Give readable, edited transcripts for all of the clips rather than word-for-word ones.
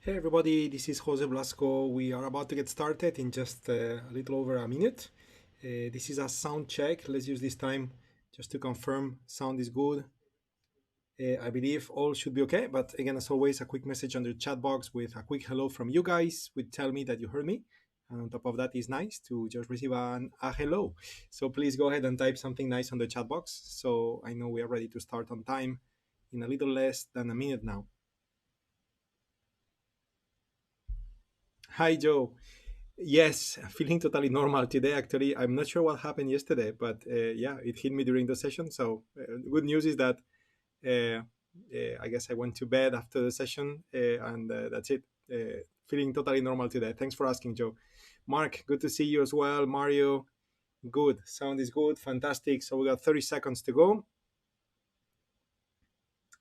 Hey everybody, this is Jose Blasco. We are about to get started in just a little over a minute. This is a sound check. Let's use this time just to confirm sound is good. I believe all should be okay, but again, as always, a quick message on the chat box with a quick hello from you guys would tell me that you heard me. And on top of that, it's nice to just receive a hello. So please go ahead and type something nice on the chat box so I know we are ready to start on time in a little less than a minute now. Hi, Joe. Yes, feeling totally normal today. Actually, I'm not sure what happened yesterday, but yeah, it hit me during the session. So good news is that uh, I guess I went to bed after the session, and that's it. Feeling totally normal today. Thanks for asking, Joe. Mark, good to see you as well. Mario, good. Sound is good. Fantastic. So we got 30 seconds to go,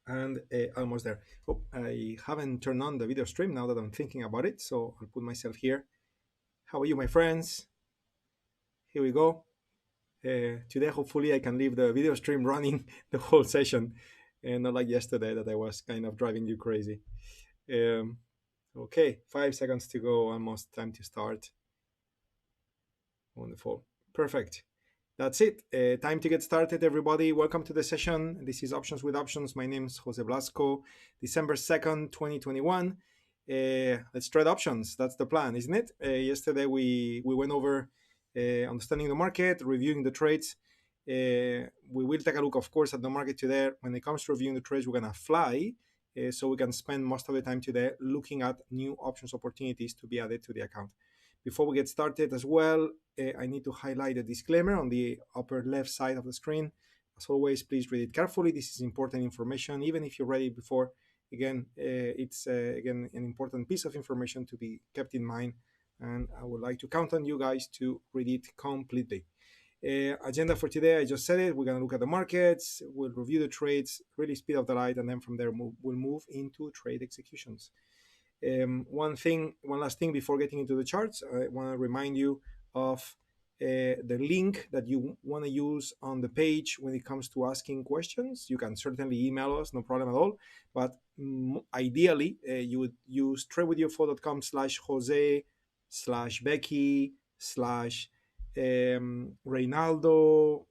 and almost there. Oh, I haven't turned on the video stream now that I'm thinking about it. So I'll put myself here. How are you, my friends? Here we go. Today, hopefully, I can leave the video stream running the whole session, and not like yesterday that I was kind of driving you crazy. Um, okay, 5 seconds to go, almost time to start. Wonderful, perfect. That's it. Time to get started, everybody. Welcome to the session. This is Options with Options. My name is Jose Blasco. December 2nd, 2021. Let's trade options. That's the plan, isn't it? Yesterday we went over understanding the market, reviewing the trades. We will take a look, of course, at the market today. When it comes to reviewing the trades, we're gonna fly, so we can spend most of the time today looking at new options opportunities to be added to the account. Before we get started as well, I need to highlight a disclaimer on the upper left side of the screen. As always, please read it carefully. This is important information, even if you read it before. Again, it's again an important piece of information to be kept in mind, and I would like to count on you guys to read it completely. Agenda for today, I just said it. We're going to look at the markets, we'll review the trades, really speed up the light, and then from there we'll move into trade executions. One last thing before getting into the charts, I want to remind you of the link that you want to use on the page when it comes to asking questions. You can certainly email us, no problem at all. But ideally, you would use tradewithufo.com/Jose/Becky/ Reynaldo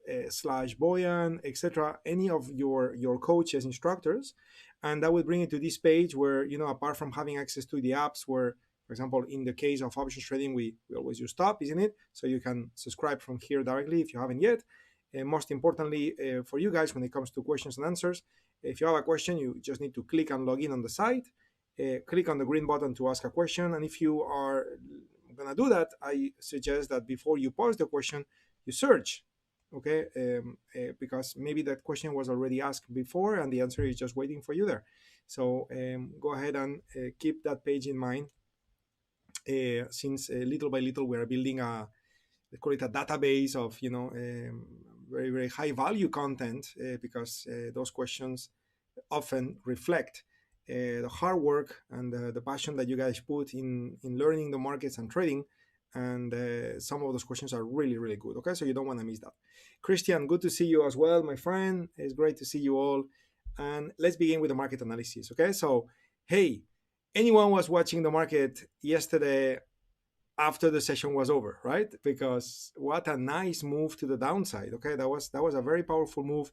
/Boyan, etc. Any of your coaches, instructors, and that will bring you to this page where, apart from having access to the apps, where, for example, in the case of options trading, we always use top, isn't it? So you can subscribe from here directly if you haven't yet. And most importantly, for you guys, when it comes to questions and answers, if you have a question, you just need to click and log in on the site, click on the green button to ask a question, and if you are gonna do that, I suggest that before you pose the question, you search, okay? Because maybe that question was already asked before and the answer is just waiting for you there. So go ahead and keep that page in mind, since little by little we are building let's call it a database of very, very high value content, because those questions often reflect the hard work and the passion that you guys put in learning the markets and trading. And some of those questions are really, really good. Okay, so you don't want to miss that. Christian, good to see you as well, my friend. It's great to see you all. And let's begin with the market analysis. Okay, so hey, anyone was watching the market yesterday after the session was over, right? Because what a nice move to the downside. Okay, that was a very powerful move.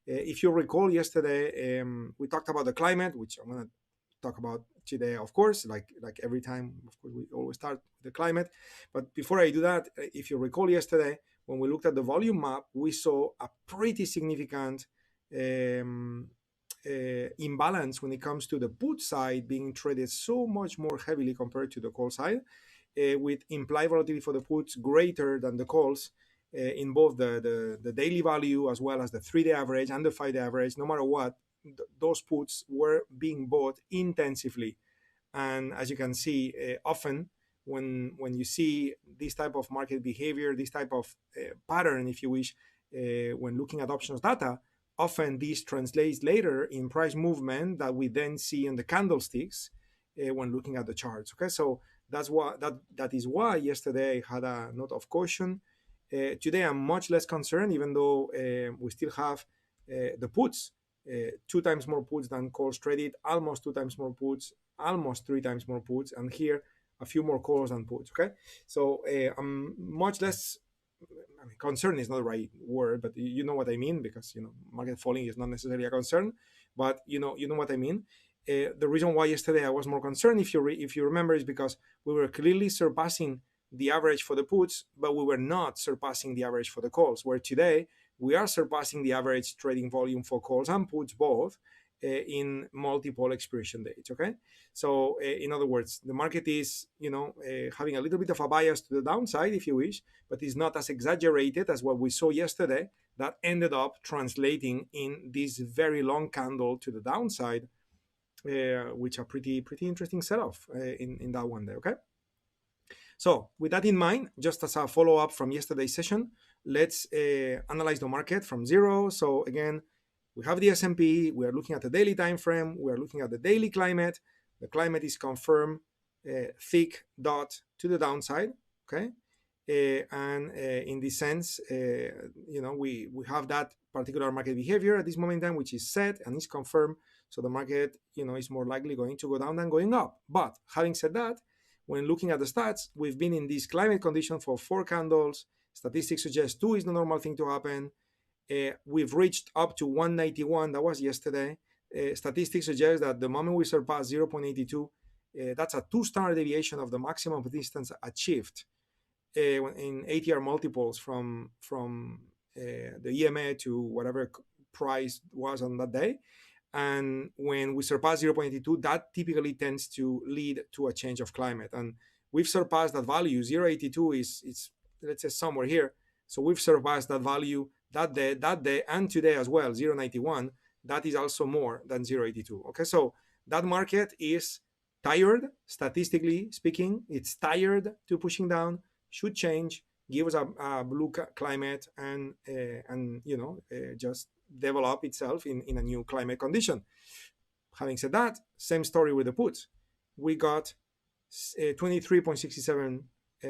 If you recall yesterday, we talked about the climate, which I'm gonna talk about today, of course, like every time. Of course, we always start with the climate. But before I do that, if you recall yesterday, when we looked at the volume map, we saw a pretty significant imbalance when it comes to the put side being traded so much more heavily compared to the call side, with implied volatility for the puts greater than the calls, in both the daily value as well as the 3-day average and the 5-day average. No matter what, those puts were being bought intensively. And as you can see, often when you see this type of market behavior, this type of pattern, if you wish, when looking at options data, often this translates later in price movement that we then see in the candlesticks when looking at the charts. Okay, so that is why yesterday I had a note of caution. Today I'm much less concerned, even though we still have the puts, 2 times more puts than calls traded, almost 2 times more puts, almost 3 times more puts, and here a few more calls than puts. Okay, so I'm much less, I mean, concern is not the right word, but you know what I mean, because market falling is not necessarily a concern, but you know what I mean. The reason why yesterday I was more concerned, if you remember, is because we were clearly surpassing the average for the puts, but we were not surpassing the average for the calls. Where today we are surpassing the average trading volume for calls and puts both in multiple expiration dates. Okay, so in other words, the market is having a little bit of a bias to the downside, if you wish, but it's not as exaggerated as what we saw yesterday. That ended up translating in this very long candle to the downside, which are pretty interesting setup in that one day. Okay. So with that in mind, just as a follow-up from yesterday's session, let's analyze the market from zero. So again, we have the S&P, we are looking at the daily time frame, we are looking at the daily climate. The climate is confirmed thick dot to the downside, okay? And in this sense, we have that particular market behavior at this moment in time, which is set and is confirmed. So the market, is more likely going to go down than going up. But having said that, when looking at the stats, we've been in this climate condition for 4 candles. Statistics suggest 2 is the normal thing to happen. We've reached up to 191. That was yesterday. Statistics suggest that the moment we surpass 0.82, that's a 2 standard deviation of the maximum distance achieved in ATR multiples from the EMA to whatever price was on that day. And when we surpass 0.82, that typically tends to lead to a change of climate. And we've surpassed that value. 0.82 is let's say somewhere here. So we've surpassed that value that day, and today as well, 0.91. That is also more than 0.82. Okay, so that market is tired, statistically speaking. It's tired to pushing down, should change, give us a blue climate, and just develop itself in a new climate condition. Having said that, same story with the puts. We got 23.67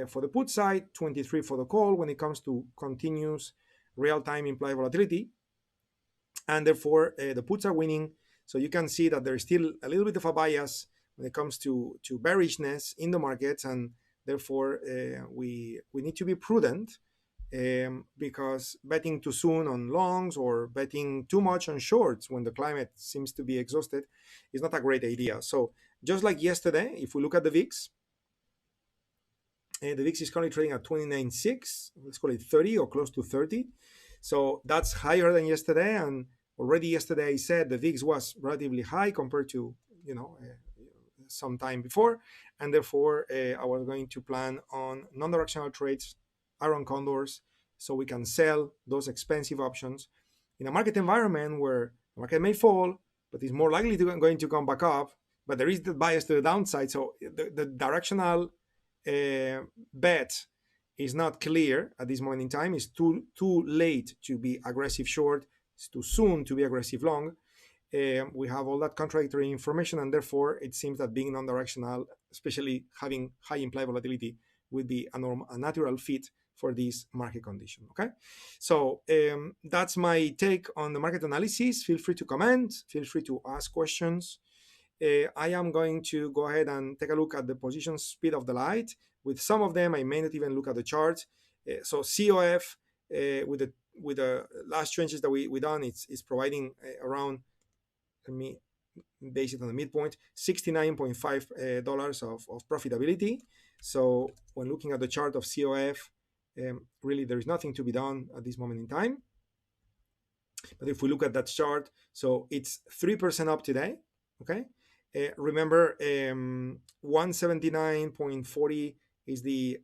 for the put side, 23 for the call when it comes to continuous real-time implied volatility, and therefore the puts are winning. So you can see that there's still a little bit of a bias when it comes to bearishness in the markets, and therefore we need to be prudent, because betting too soon on longs or betting too much on shorts when the climate seems to be exhausted is not a great idea. So just like yesterday, if we look at the VIX, the VIX is currently trading at 29.6, let's call it 30 or close to 30. So that's higher than yesterday, and already yesterday I said the VIX was relatively high compared to some time before, and therefore I was going to plan on non-directional trades around condors, so we can sell those expensive options in a market environment where the market may fall, but is more likely going to come back up. But there is the bias to the downside, so the directional bet is not clear at this moment in time. It's too late to be aggressive short. It's too soon to be aggressive long. We have all that contradictory information, and therefore it seems that being non-directional, especially having high implied volatility, would be a natural fit for this market condition. Okay, so that's my take on the market analysis. Feel free to comment, feel free to ask questions. I am going to go ahead and take a look at the position speed of the light. With some of them, I may not even look at the chart. So COF with the last changes that we done, it's providing around, let me base it on the midpoint, $69.5 of profitability. So when looking at the chart of COF, really there is nothing to be done at this moment in time. But if we look at that chart, so it's 3% up today. Okay, remember 179.40 is the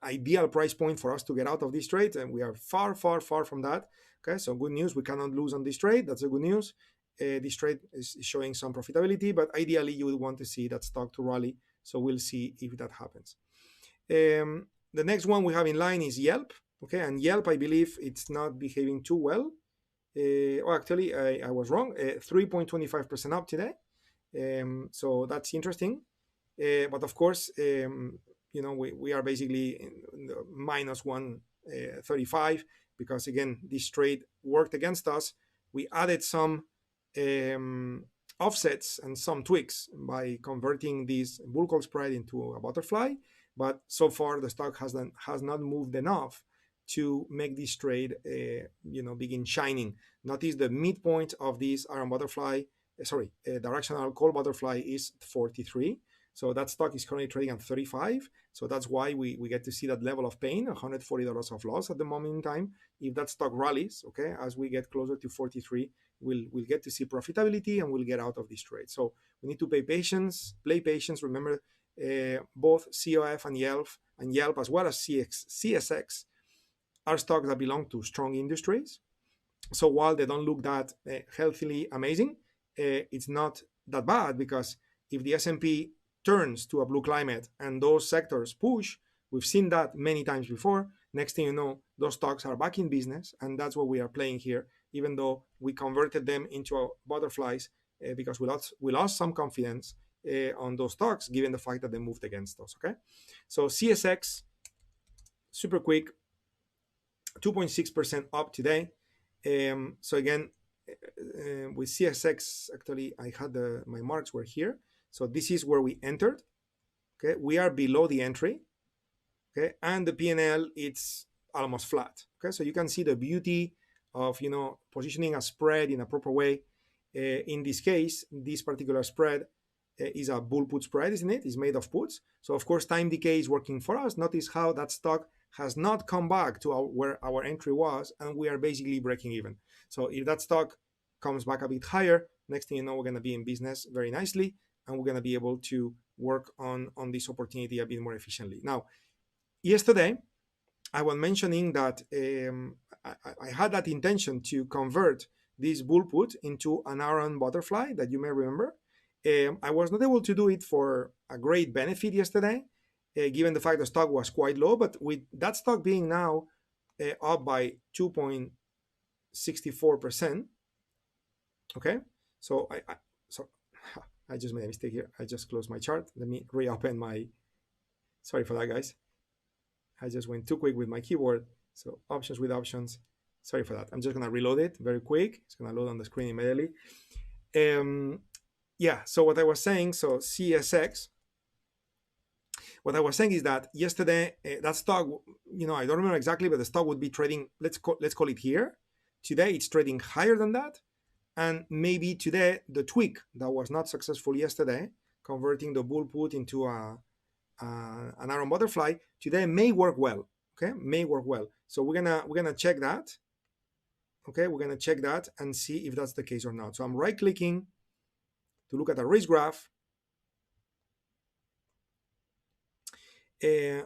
ideal price point for us to get out of this trade, and we are far from that. Okay, so good news, we cannot lose on this trade. That's a good news. This trade is showing some profitability, but ideally you would want to see that stock to rally. So we'll see if that happens. The next one we have in line is Yelp. Okay, and Yelp, I believe it's not behaving too well. Actually, I was wrong. 3.25% up today. So that's interesting. But of course, we are basically in the minus 135 because again, this trade worked against us. We added some offsets and some tweaks by converting this bull call spread into a butterfly, but so far the stock has not moved enough to make this trade begin shining. Notice the midpoint of this iron butterfly, directional call butterfly is 43. So that stock is currently trading at 35. So that's why we get to see that level of pain, $140 of loss at the moment in time. If that stock rallies, okay, as we get closer to 43, we'll get to see profitability and we'll get out of this trade. So we need to play patience. Remember, both COF and Yelp as well as CSX are stocks that belong to strong industries. So while they don't look that healthily amazing, it's not that bad, because if the S&P turns to a blue climate and those sectors push, we've seen that many times before. Next thing you know, those stocks are back in business, and that's what we are playing here, even though we converted them into butterflies because we lost some confidence on those stocks, given the fact that they moved against us, okay? So CSX, super quick, 2.6% up today. So again, with CSX, actually, I had my marks were here. So this is where we entered. Okay, we are below the entry. Okay, and the P&L, it's almost flat. Okay, so you can see the beauty of positioning a spread in a proper way. In this case, this particular spread is a bull put spread, isn't it? It's made of puts. So of course, time decay is working for us. Notice how that stock has not come back to where our entry was, and we are basically breaking even. So if that stock comes back a bit higher, next thing you know, we're going to be in business very nicely, and we're going to be able to work on this opportunity a bit more efficiently. Now, yesterday, I was mentioning that I had that intention to convert this bull put into an iron butterfly that you may remember. I was not able to do it for a great benefit yesterday, given the fact the stock was quite low, but with that stock being now up by 2.64%, okay? So I just made a mistake here. I just closed my chart. Let me reopen my, sorry for that, guys. I just went too quick with my keyboard. So options with options. Sorry for that. I'm just going to reload it very quick. It's going to load on the screen immediately. Yeah, so what I was saying, so CSX, what I was saying is that yesterday, that stock, I don't remember exactly, but the stock would be trading, let's call it here. Today, it's trading higher than that. And maybe today, the tweak that was not successful yesterday, converting the bull put into an iron butterfly, today may work well, okay? May work well. So we're gonna check that, okay? We're gonna check that and see if that's the case or not. So I'm right-clicking to look at the risk graph,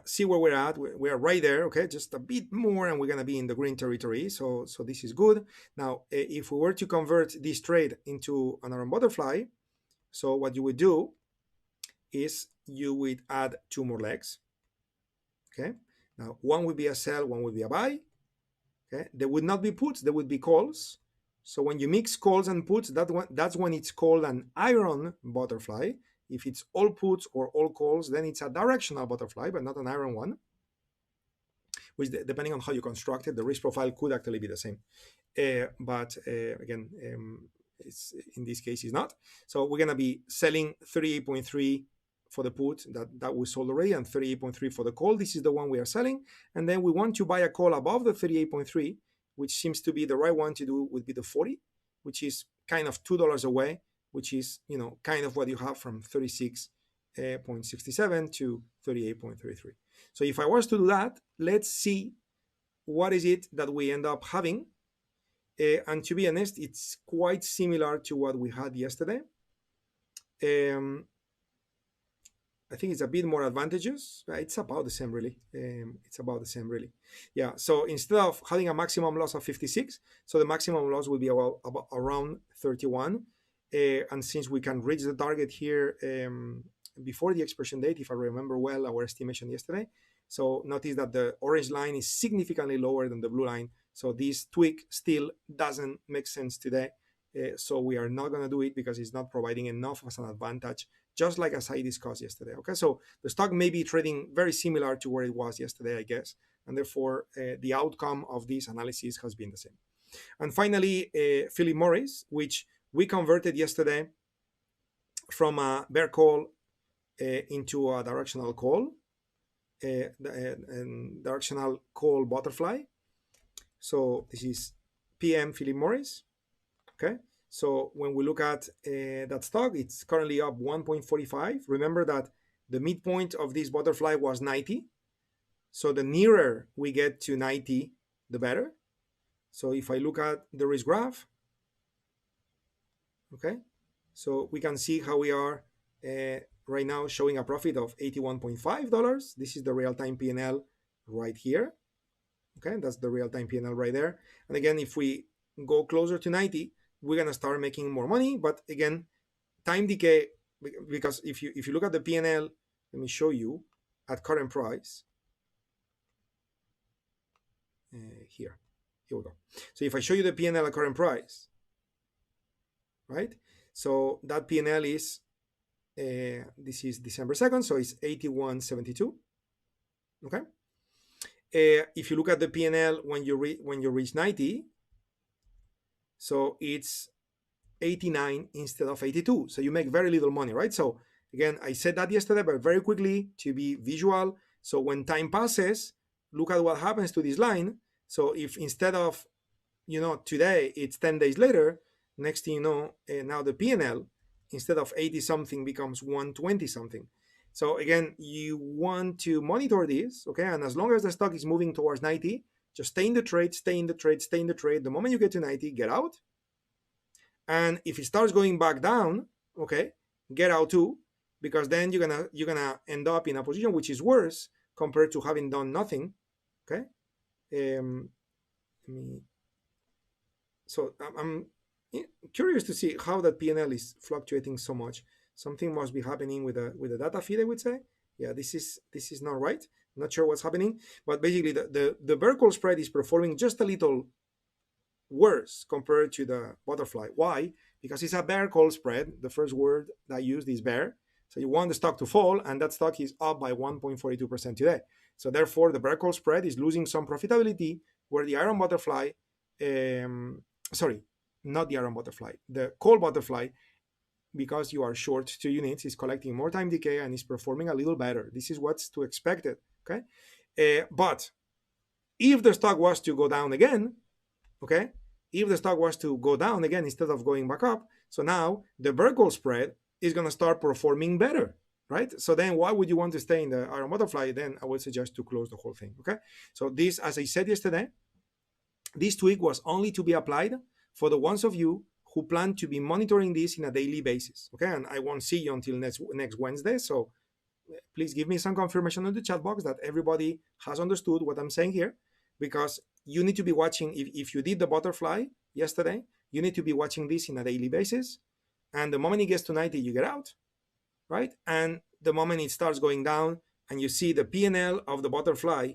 see where we're at. We are right there, okay? Just a bit more, and we're gonna be in the green territory. So this is good. Now, if we were to convert this trade into an iron butterfly, so what you would do is you would add two more legs, okay? Now, one would be a sell, one would be a buy, okay? There would not be puts, there would be calls. So when you mix calls and puts, that's when it's called an iron butterfly. If it's all puts or all calls, then it's a directional butterfly, but not an iron one, which depending on how you construct it, the risk profile could actually be the same. But again, it's, in this case, it's not. So we're going to be selling 38.3 for the put that we sold already, and 38.3 for the call. This is the one we are selling. And then we want to buy a call above the 38.3, which seems to be the right one to do, would be the 40, which is kind of $2 away, which is, kind of what you have from 36.67 to 38.33. So if I was to do that, let's see what is it that we end up having. And to be honest, it's quite similar to what we had yesterday. I think it's a bit more advantageous. It's about the same, really. It's about the same, really. Yeah, so instead of having a maximum loss of 56, so the maximum loss will be about around 31. And since we can reach the target here before the expiration date, if I remember well our estimation yesterday, so notice that the orange line is significantly lower than the blue line. So this tweak still doesn't make sense today. So we are not going to do it because it's not providing enough as an advantage, just like as I discussed yesterday. Okay, so the stock may be trading very similar to where it was yesterday, I guess. And therefore, the outcome of this analysis has been the same. And finally, Philip Morris, which we converted yesterday from a bear call into a directional call, directional call butterfly. So this is PM Philip Morris. Okay. So when we look at that stock, it's currently up 1.45. Remember that the midpoint of this butterfly was 90. So the nearer we get to 90, the better. So if I look at the risk graph, okay, so we can see how we are right now showing a profit of $81.5. This is the real-time P&L right here. Okay, that's the real-time P&L right there. And again, if we go closer to 90, we're gonna start making more money. But again, time decay, because if you look at the P&L, let me show you at current price. Here we go. So if I show you the P&L at current price, right? So that P&L is this is December 2nd, so it's 81.72. Okay. If you look at the P&L when you reach 90, so it's 89 instead of 82. So you make very little money, right? So again, I said that yesterday, but very quickly to be visual. So when time passes, look at what happens to this line. So if instead of, today, it's 10 days later, next thing you know, now the P&L, instead of 80 something, becomes 120 something. So again, you want to monitor this, okay? And as long as the stock is moving towards 90, just stay in the trade, stay in the trade, stay in the trade. The moment you get to 90, get out. And if it starts going back down, okay, get out too, because then you're gonna end up in a position which is worse compared to having done nothing. Okay. So I'm curious to see how that P&L is fluctuating so much. Something must be happening with the data feed, I would say. Yeah, this is not right. Not sure what's happening, but basically the bear call spread is performing just a little worse compared to the butterfly. Why? Because it's a bear call spread. The first word that I used is bear. So you want the stock to fall, and that stock is up by 1.42% today. So therefore, the bear call spread is losing some profitability, where the iron butterfly, sorry, not the iron butterfly, the call butterfly, because you are short 2 units, is collecting more time decay and is performing a little better. This is what's to expected. Okay, but if the stock was to go down again, okay, if the stock was to go down again instead of going back up, so now the bear call spread is going to start performing better, right? So then why would you want to stay in the iron butterfly? Then I would suggest to close the whole thing. Okay, so this, as I said yesterday, this tweak was only to be applied for the ones of you who plan to be monitoring this in a daily basis. Okay, and I won't see you until next Wednesday, so please give me some confirmation in the chat box that everybody has understood what I'm saying here, because you need to be watching. If you did the butterfly yesterday, you need to be watching this in a daily basis. And the moment it gets to 90, you get out, right? And the moment it starts going down and you see the P&L of the butterfly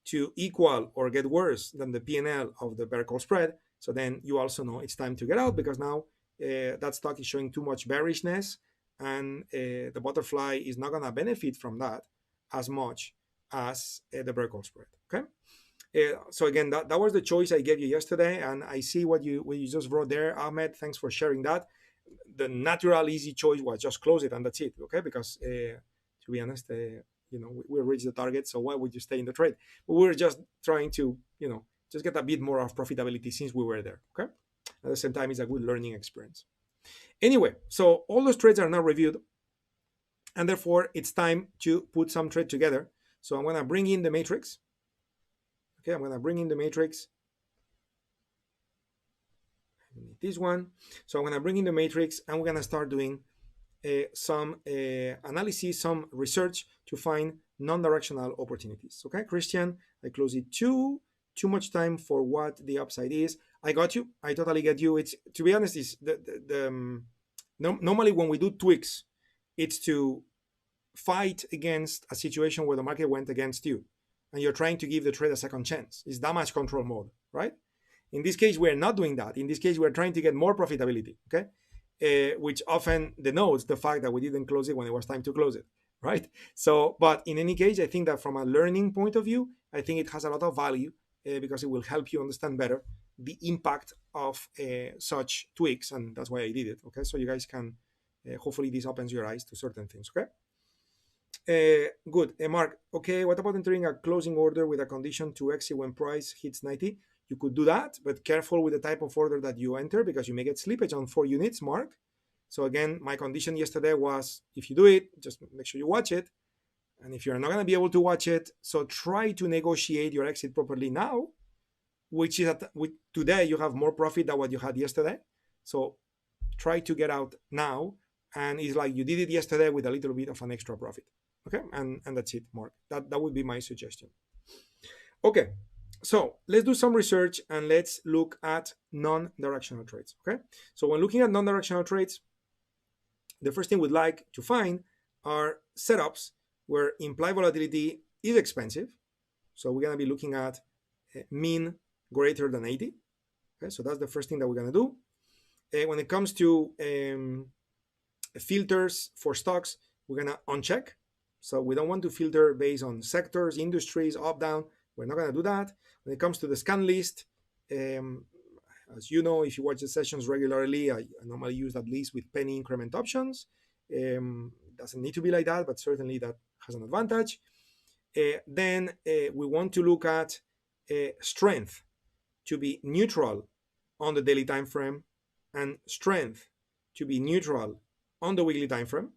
to equal or get worse than the P&L of the bear call spread, so then you also know it's time to get out, because now that stock is showing too much bearishness, and the butterfly is not going to benefit from that as much as the bear call spread. Okay. So again, that was the choice I gave you yesterday, and I see what you just wrote there, Ahmed. Thanks for sharing that. The natural, easy choice was just close it and that's it. Okay, because to be honest, we reached the target, so why would you stay in the trade? But we're just trying to just get a bit more of profitability since we were there. Okay, at the same time, it's a good learning experience. Anyway, so all those trades are now reviewed, and therefore it's time to put some trade together. So I'm going to bring in the matrix. Okay, I'm going to bring in the matrix. This one. So I'm going to bring in the matrix, and we're going to start doing some analysis, some research to find non-directional opportunities. Okay, Christian, I close it too much time for what the upside is. I got you. I totally get you. It's, to be honest, is normally when we do tweaks, it's to fight against a situation where the market went against you, and you're trying to give the trade a second chance. It's damage control mode, right? In this case, we're not doing that. In this case, we're trying to get more profitability, okay? Which often denotes the fact that we didn't close it when it was time to close it, right? So, but in any case, I think that from a learning point of view, I think it has a lot of value because it will help you understand better the impact of such tweaks, and that's why I did it, okay? So you guys can hopefully this opens your eyes to certain things. Okay. Good. Mark, okay, what about entering a closing order with a condition to exit when price hits 90? You could do that, but careful with the type of order that you enter because you may get slippage on 4 units, Mark. So again, my condition yesterday was if you do it, just make sure you watch it. And if you're not going to be able to watch it, so try to negotiate your exit properly now, which is today you have more profit than what you had yesterday. So try to get out now. And it's like you did it yesterday with a little bit of an extra profit. Okay, and that's it, Mark. That would be my suggestion. Okay, so let's do some research and let's look at non-directional trades. Okay, so when looking at non-directional trades, the first thing we'd like to find are setups where implied volatility is expensive. So we're going to be looking at mean greater than 80. Okay, so that's the first thing that we're going to do. When it comes to filters for stocks, we're going to uncheck. So we don't want to filter based on sectors, industries, up, down. We're not going to do that. When it comes to the scan list, as you know, if you watch the sessions regularly, I normally use that list with penny increment options. Doesn't need to be like that, but certainly that has an advantage. Then we want to look at strength to be neutral on the daily time frame and strength to be neutral on the weekly time frame.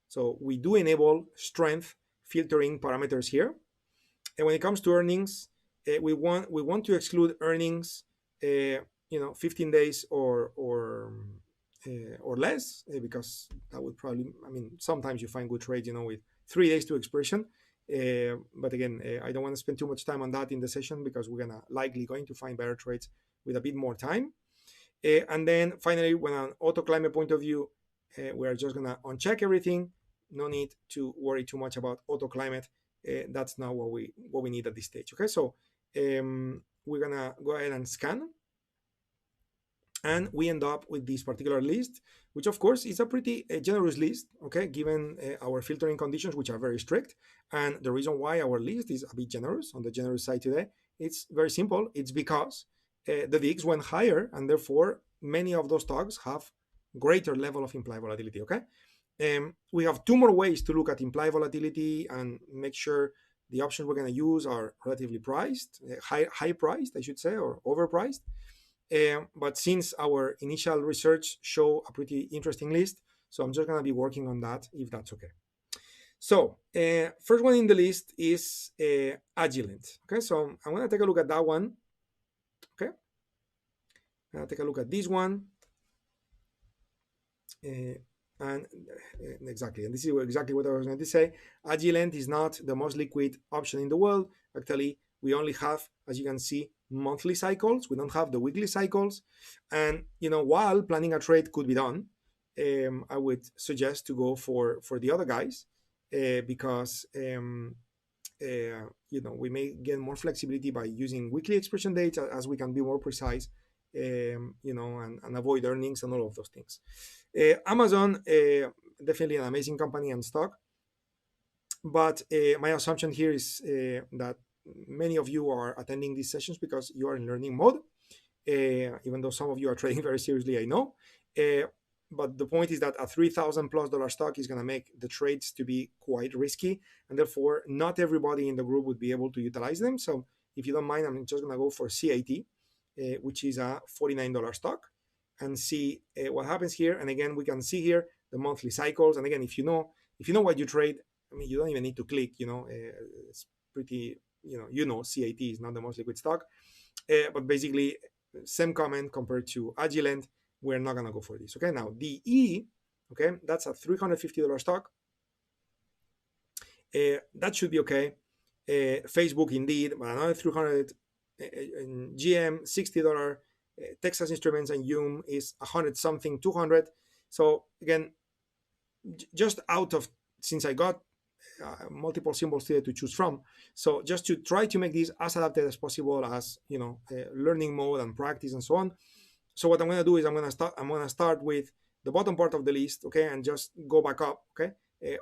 So we do enable strength filtering parameters here. And when it comes to earnings, we want to exclude earnings, 15 days or less, because that would probably, sometimes you find good trades, with 3 days to expiration. But again, I don't want to spend too much time on that in the session because we're likely going to find better trades with a bit more time. And then finally, when an auto climate point of view, we're just gonna uncheck everything. No need to worry too much about auto climate. That's not what we need at this stage. Okay, so we're gonna go ahead and scan, and we end up with this particular list, which of course is a pretty generous list. Okay, given our filtering conditions, which are very strict, and the reason why our list is a bit generous on the generous side today, it's very simple. It's because the VIX went higher, and therefore many of those stocks have greater level of implied volatility. Okay. We have 2 more ways to look at implied volatility and make sure the options we're going to use are relatively priced, high priced, I should say, or overpriced. But since our initial research show a pretty interesting list, so I'm just going to be working on that, if that's okay. So first one in the list is Agilent. Okay, so I'm going to take a look at that one. Okay, I'm going to take a look at this one. And exactly, and this is exactly what I was going to say. Agilent is not the most liquid option in the world. Actually, we only have, as you can see, monthly cycles. We don't have the weekly cycles. And while planning a trade could be done, I would suggest to go for the other guys because we may get more flexibility by using weekly expiration dates, as we can be more precise. And avoid earnings and all of those things. Amazon, definitely an amazing company and stock. But my assumption here is that many of you are attending these sessions because you are in learning mode, even though some of you are trading very seriously, I know. But the point is that a $3,000+ stock is going to make the trades to be quite risky, and therefore not everybody in the group would be able to utilize them. So if you don't mind, I'm just going to go for CIT. Which is a $49 stock, and see what happens here. And again, we can see here the monthly cycles. And again, if you know what you trade, you don't even need to click. It's pretty. CIT is not the most liquid stock, but basically same comment compared to Agilent. We're not gonna go for this. Okay, now DE. Okay, that's a $350 stock. That should be okay. Facebook indeed, but another 300. GM $60, Texas Instruments and Yum is 100 something, 200. So again, just since I got multiple symbols here to choose from, so just to try to make this as adapted as possible, as learning mode and practice and so on. So what I'm going to do is I'm going to start with the bottom part of the list, okay, and just go back up, okay.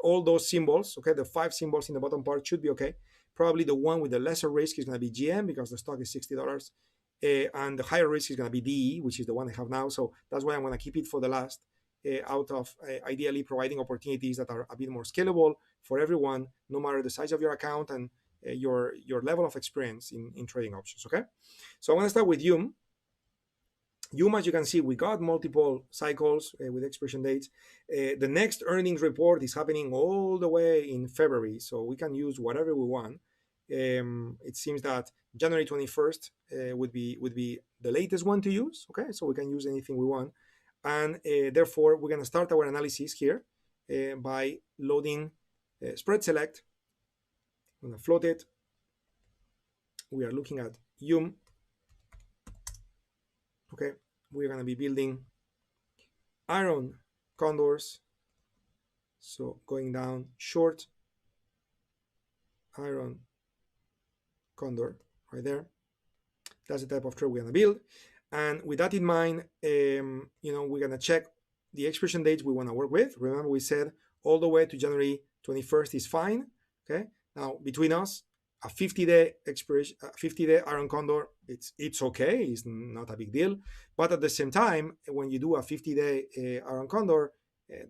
All those symbols, okay, the 5 symbols in the bottom part should be okay. Probably the one with the lesser risk is going to be GM because the stock is $60, and the higher risk is going to be DE, which is the one I have now. So that's why I'm going to keep it for the last. out of ideally providing opportunities that are a bit more scalable for everyone, no matter the size of your account and your level of experience in trading options. Okay, so I want to start with Yum. Yum, as you can see, we got multiple cycles with expiration dates. The next earnings report is happening all the way in February, so we can use whatever we want. It seems that January 21st would be the latest one to use. Okay, so we can use anything we want, and therefore we're going to start our analysis here by loading spread select. I'm going to float it. We are looking at Yum. Okay, we're going to be building iron condors. So going down short iron condor right there. That's the type of trade we're going to build. And with that in mind, we're going to check the expiration dates we want to work with. Remember, we said all the way to January 21st is fine. Okay. Now, between us, a 50-day expiration, 50-day iron condor, it's okay. It's not a big deal. But at the same time, when you do a 50-day iron condor,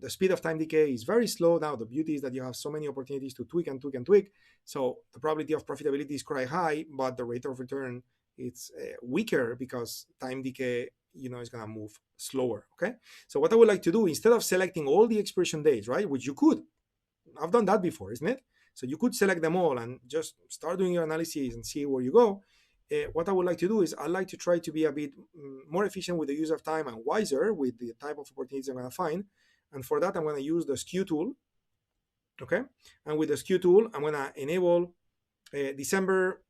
the speed of time decay is very slow. Now, the beauty is that you have so many opportunities to tweak and tweak and tweak. So the probability of profitability is quite high, but the rate of return it's weaker because time decay, is going to move slower. Okay. So what I would like to do, instead of selecting all the expiration dates, right, which you could, I've done that before, isn't it? So you could select them all and just start doing your analysis and see where you go. What I would like to do is I'd like to try to be a bit more efficient with the use of time and wiser with the type of opportunities I'm going to find. And for that, I'm going to use the skew tool. Okay. And with the skew tool, I'm going to enable December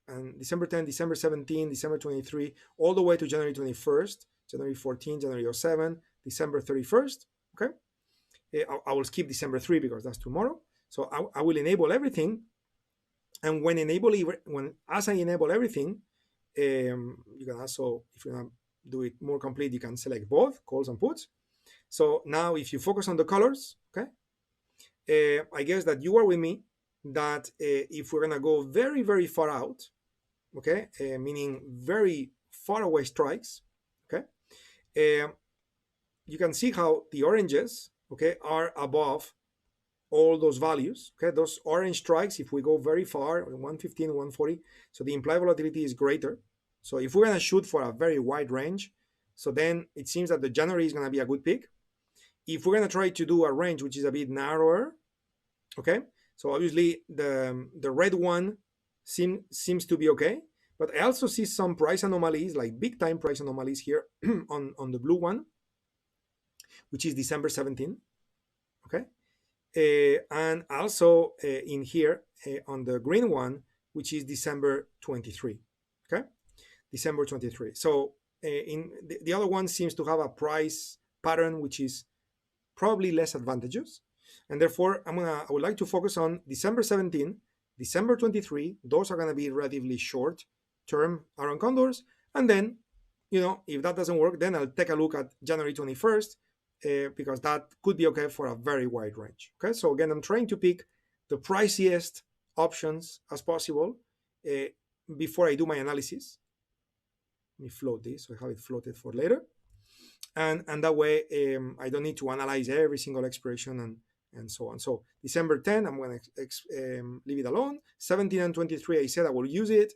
10, December 17, December 23, all the way to January 21st, January 14, January 07, December 31st. Okay. I will skip December 3 because that's tomorrow. So I will enable everything. And as I enable everything, you can also, if you want to do it more complete, you can select both calls and puts. So now if you focus on the colors, okay, I guess that you are with me that if we're going to go very, very far out, okay, meaning very far away strikes, okay, you can see how the oranges, okay, are above all those values. Okay, those orange strikes, if we go very far, 115, 140, so the implied volatility is greater. So if we're going to shoot for a very wide range, so then it seems that the January is going to be a good pick. If we're going to try to do a range which is a bit narrower, okay, so obviously the red one seems to be okay, but I also see some price anomalies, like big time price anomalies here on the blue one, which is December 17, okay. And also in here on the green one, which is December 23, okay, December 23. So in the other one seems to have a price pattern which is probably less advantageous, and therefore I would like to focus on December 17, December 23. Those are going to be relatively short term iron condors, and then if that doesn't work, then I'll take a look at January 21st. Because that could be okay for a very wide range. Okay, so again, I'm trying to pick the priciest options as possible before I do my analysis. Let me float this so I have it floated for later, and that way I don't need to analyze every single expiration and so on. So December 10, I'm going to leave it alone. 17 and 23, I said I will use it,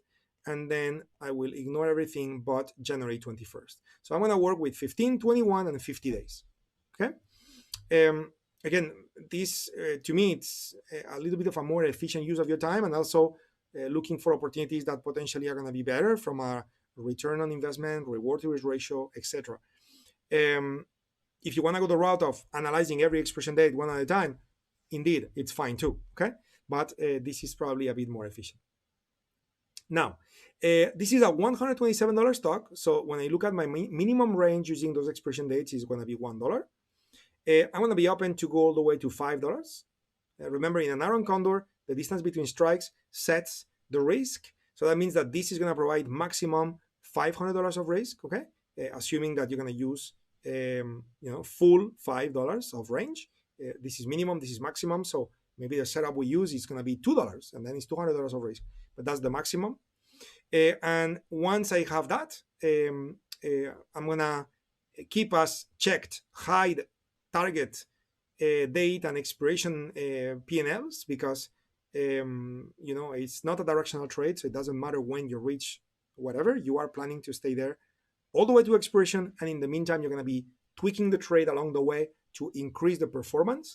and then I will ignore everything but January 21st. So I'm going to work with 15, 21, and 50 days. Okay. Again, this to me it's a little bit of a more efficient use of your time, and also looking for opportunities that potentially are going to be better from a return on investment, reward to risk ratio, etc. If you want to go the route of analyzing every expiration date one at a time, indeed, it's fine too. Okay, but this is probably a bit more efficient. Now, this is a $127 stock. So when I look at my minimum range using those expiration dates, is going to be $1. I'm going to be open to go all the way to $5. Remember, in an iron condor, the distance between strikes sets the risk. So that means that this is going to provide maximum $500 of risk, okay? Assuming that you're going to use, full $5 of range. This is minimum, this is maximum. So maybe the setup we use is going to be $2, and then it's $200 of risk. But that's the maximum. And once I have that, I'm going to keep us checked, hide target date and expiration P&Ls, because it's not a directional trade, so it doesn't matter when you reach whatever. You are planning to stay there all the way to expiration, and in the meantime, you're going to be tweaking the trade along the way to increase the performance.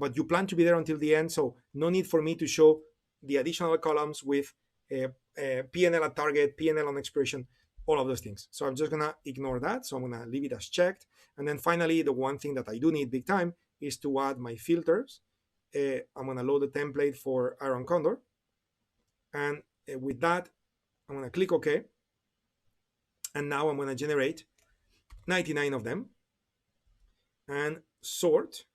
But you plan to be there until the end, so no need for me to show the additional columns with P&L at target, P&L on expiration, all of those things. So I'm just going to ignore that. So I'm going to leave it as checked. And then finally, the one thing that I do need big time is to add my filters. I'm going to load the template for Iron Condor. And with that, I'm going to click OK. And now I'm going to generate 99 of them and sort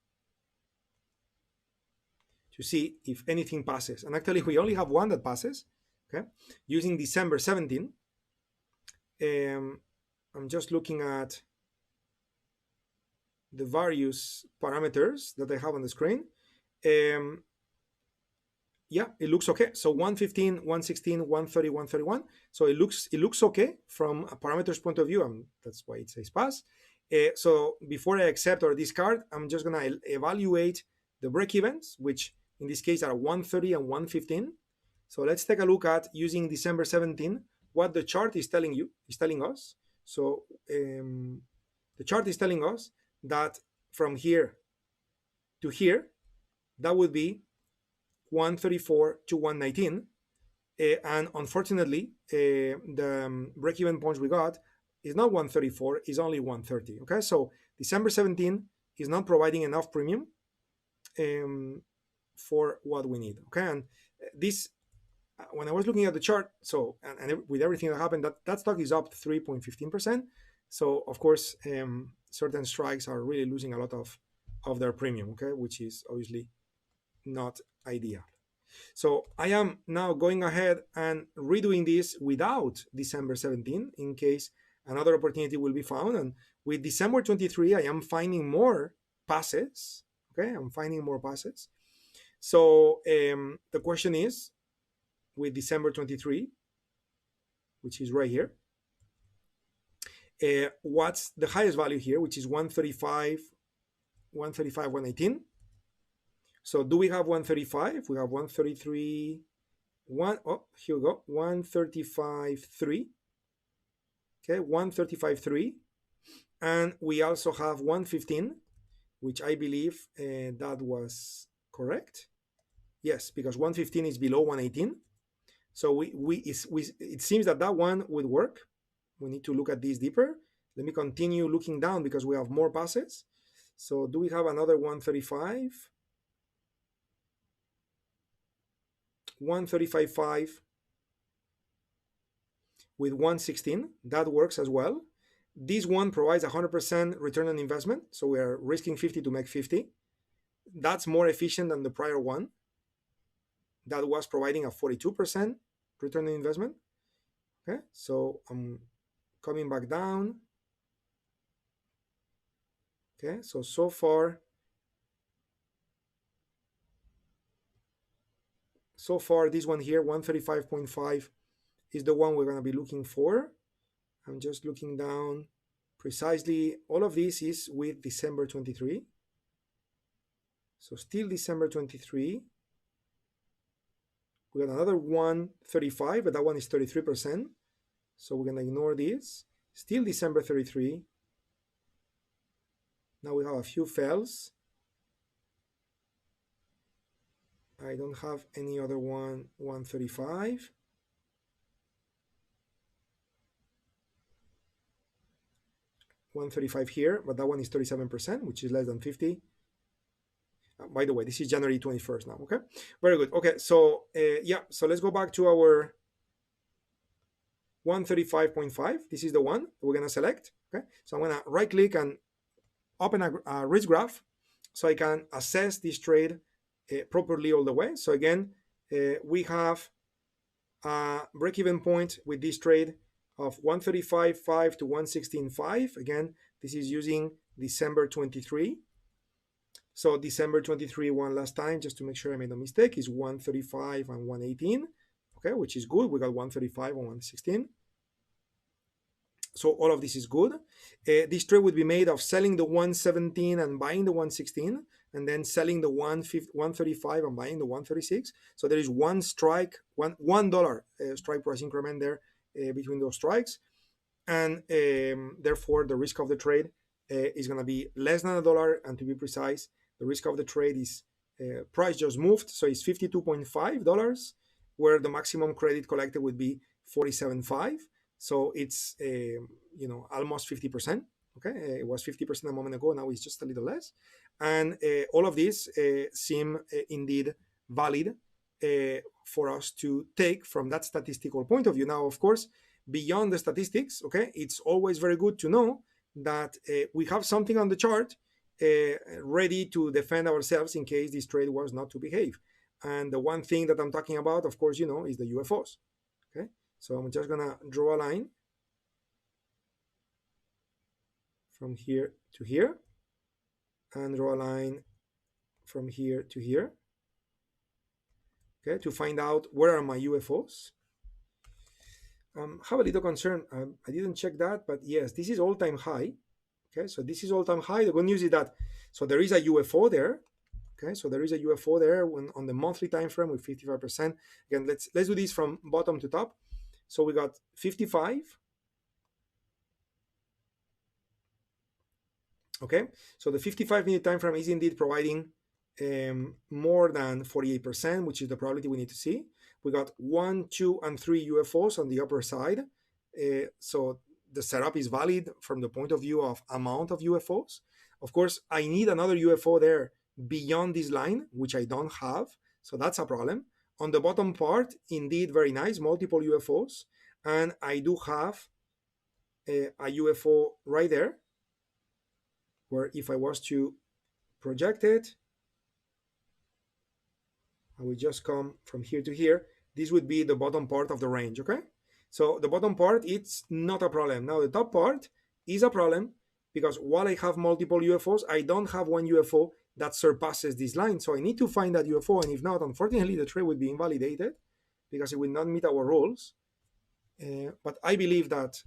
to see if anything passes. And actually, we only have one that passes. Okay, using December 17. I'm just looking at the various parameters that I have on the screen. Yeah, it looks okay. So 115, 116, 130, 131. So it looks okay from a parameters point of view, and that's why it says pass. So before I accept or discard, I'm just gonna evaluate the break-evens, which in this case are 130 and 115. So let's take a look at, using December 17, what the chart is telling us. So the chart is telling us that from here to here, that would be 134 to 119. And unfortunately, the break-even points we got is not 134, is only 130. Okay, so December 17 is not providing enough premium for what we need. Okay, and this, when I was looking at the chart, so and with everything that happened, that stock is up 3.15%. So of course, certain strikes are really losing a lot of their premium. Okay, which is obviously not ideal. So I am now going ahead and redoing this without December 17 in case another opportunity will be found. And with December 23, I am finding more passes. Okay, I'm finding more passes. So the question is, with December 23, which is right here, what's the highest value here, which is 135, 118. So do we have 135? We have 133, here we go, 135.3. Okay, 135.3. And we also have 115, which I believe that was correct. Yes, because 115 is below 118. So it seems that one would work. We need to look at this deeper. Let me continue looking down because we have more passes. So do we have another 135? 135.5 with 116. That works as well. This one provides 100% return on investment. So we are risking 50 to make 50. That's more efficient than the prior one. That was providing a 42% return on investment. Okay, so I'm coming back down. Okay, so far this one here, 135.5, is the one we're going to be looking for. I'm just looking down precisely. All of this is with December 23. So still December 23. We got another 135, but that one is 33%. So we're going to ignore this. Still December 33. Now we have a few fails. I don't have any other one, 135. $135 here, but that one is 37%, which is less than 50. By the way, this is January 21st now, okay? Very good. Okay, so yeah, so let's go back to our 135.5. This is the one we're gonna select, okay? So I'm gonna right click and open a risk graph so I can assess this trade properly all the way. So again, we have a break-even point with this trade of 135.5 to 116.5. Again, this is using December 23. So December 23 one last time, just to make sure I made no mistake, is 135 and 118. Okay, which is good. We got 135 and 116. So all of this is good. This trade would be made of selling the 117 and buying the 116, and then selling the 135 and buying the 136. So there is one strike, $1 strike price increment there between those strikes, and therefore the risk of the trade is going to be less than $1. And to be precise, the risk of the trade is price just moved, so it's $52.5, where the maximum credit collected would be $47.5. So it's almost 50%. Okay, it was 50% a moment ago. Now it's just a little less, and all of these seem indeed valid for us to take from that statistical point of view. Now, of course, beyond the statistics, okay, it's always very good to know that we have something on the chart ready to defend ourselves in case this trade was not to behave. And the one thing that I'm talking about, of course, is the UFOs. Okay, so I'm just gonna draw a line from here to here, and draw a line from here to here, okay, to find out where are my UFOs. Have a little concern. I didn't check that, but yes, this is all-time high. Okay, so this is all-time high. The good news is that, so there is a UFO there. Okay, so there is a UFO there on the monthly time frame with 55%. Again, let's do this from bottom to top. So we got 55. Okay, so the 55-minute time frame is indeed providing more than 48%, which is the probability we need to see. We got 1, 2, and 3 UFOs on the upper side. So the setup is valid from the point of view of amount of UFOs. Of course, I need another UFO there beyond this line, which I don't have. So that's a problem. On the bottom part, indeed, very nice, multiple UFOs. And I do have a UFO right there, where if I was to project it, I would just come from here to here. This would be the bottom part of the range, okay? So the bottom part, it's not a problem. Now the top part is a problem, because while I have multiple UFOs, I don't have one UFO that surpasses this line. So I need to find that UFO, and if not, unfortunately, the trade would be invalidated because it will not meet our rules. But I believe that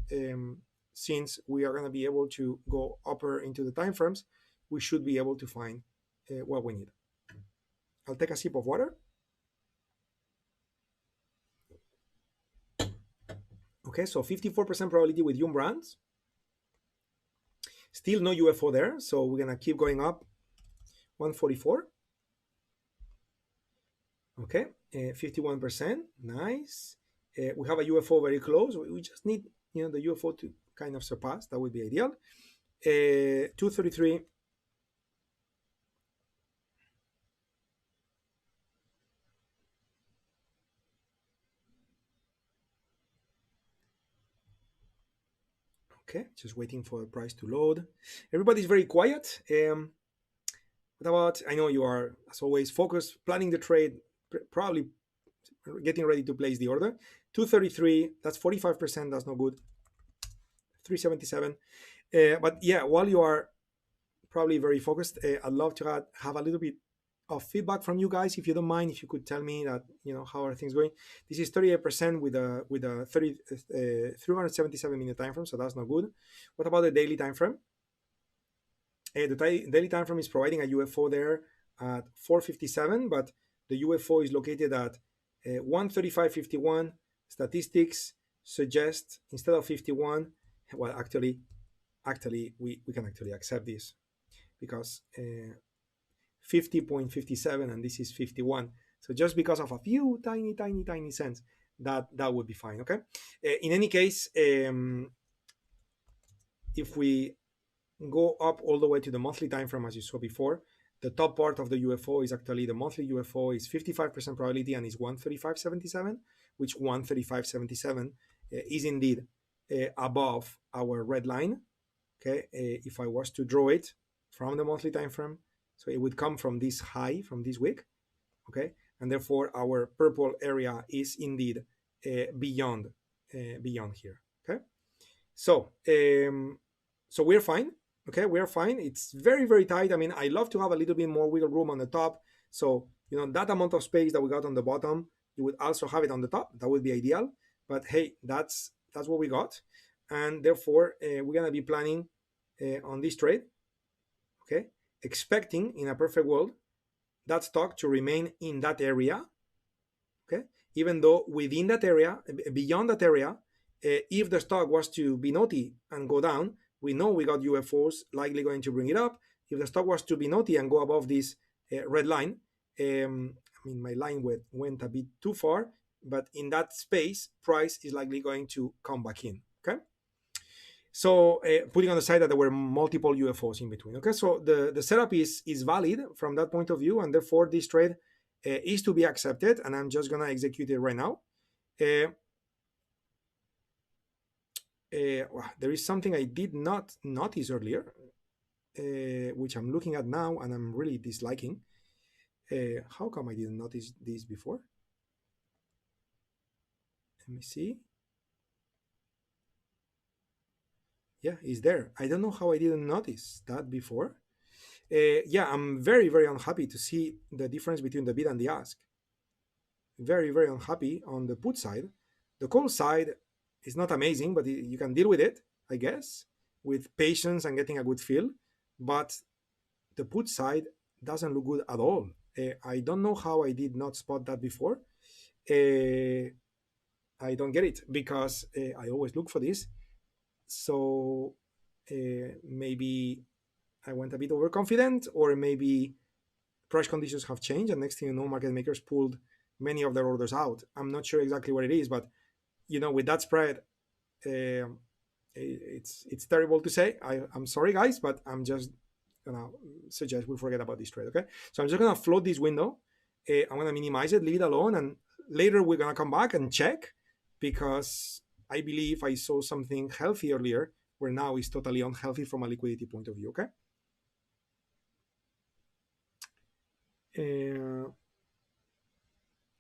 since we are going to be able to go upper into the time frames, we should be able to find what we need. I'll take a sip of water. Okay, so 54% probability with Yum Brands. Still no UFO there, so we're gonna keep going up. 144. Okay, 51%, nice. We have a UFO very close. We just need the UFO to kind of surpass. That would be ideal. 233. Okay, just waiting for the price to load. Everybody's very quiet. What about, I know you are, as always, focused, planning the trade, probably getting ready to place the order. 233, that's 45%, that's not good. 377. But yeah, while you are probably very focused, I'd love to have a little bit of feedback from you guys, if you don't mind. If you could tell me that, how are things going. This is 38% with a 377 minute time frame, so that's not good. What about the daily time frame? The daily time frame is providing a UFO there at 457, but the UFO is located at 135.51. Statistics suggest instead of 51, well, actually we can actually accept this, because 50.57 and this is 51. So just because of a few tiny cents, that would be fine. Okay. In any case, if we go up all the way to the monthly time frame, as you saw before, the top part of the UFO is actually the monthly UFO is 55% probability and is 135.77, which 135.77 is indeed above our red line. Okay, if I was to draw it from the monthly time frame, so it would come from this high from this week. Okay, and therefore our purple area is indeed beyond here. Okay, so we're fine. Okay, we're fine. It's very tight. I mean, I love to have a little bit more wiggle room on the top. So that amount of space that we got on the bottom, you would also have it on the top. That would be ideal. But hey, that's what we got. and therefore we're gonna be planning on this trade, okay, expecting in a perfect world that stock to remain in that area, okay, even though within that area, beyond that area, if the stock was to be naughty and go down, we know we got UFOs likely going to bring it up. If the stock was to be naughty and go above this red line, I mean, my line went a bit too far, but in that space, price is likely going to come back in, okay? So putting on the side that there were multiple UFOs in between, okay? So the setup is valid from that point of view, and therefore this trade is to be accepted, and I'm just gonna execute it right now. There is something I did not notice earlier, which I'm looking at now and I'm really disliking. How come I didn't notice this before? Let me see. Yeah, it's there. I don't know how I didn't notice that before. Yeah, I'm very, very unhappy to see the difference between the bid and the ask. Very, very unhappy on the put side. The call side is not amazing, but you can deal with it, I guess, with patience and getting a good feel. But the put side doesn't look good at all. I don't know how I did not spot that before. I don't get it because I always look for this. So maybe I went a bit overconfident, or maybe price conditions have changed, and next thing you know, market makers pulled many of their orders out. I'm not sure exactly what it is, but with that spread, it's terrible to say. I'm sorry, guys, but I'm just gonna suggest we forget about this trade. Okay, so I'm just gonna float this window. I'm gonna minimize it, leave it alone, and later we're gonna come back and check, because I believe I saw something healthy earlier, where now it's totally unhealthy from a liquidity point of view. Okay.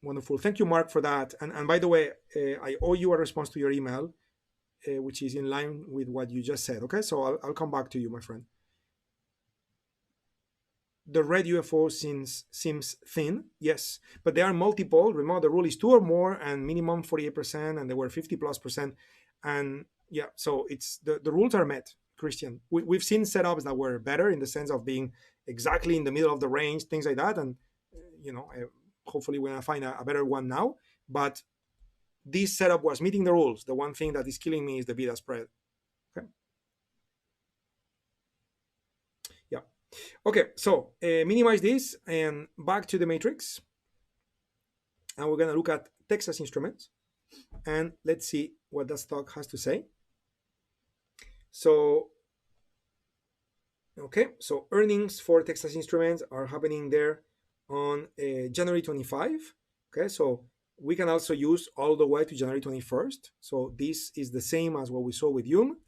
Wonderful. Thank you, Mark, for that. And by the way, I owe you a response to your email, which is in line with what you just said. Okay, so I'll come back to you, my friend. The red UFO seems thin, yes, but there are multiple. Remember, the rule is 2 or more and minimum 48%, and there were 50+%. And yeah, so it's the rules are met, Christian. We've seen setups that were better in the sense of being exactly in the middle of the range, things like that. And, hopefully we're going to find a better one now. But this setup was meeting the rules. The one thing that is killing me is the beta spread. Okay. Yeah. Okay, so minimize this and back to the matrix. And we're going to look at Texas Instruments. And let's see what that stock has to say. So, okay, so earnings for Texas Instruments are happening there on January 25. Okay, so we can also use all the way to January 21st. So this is the same as what we saw with Yum.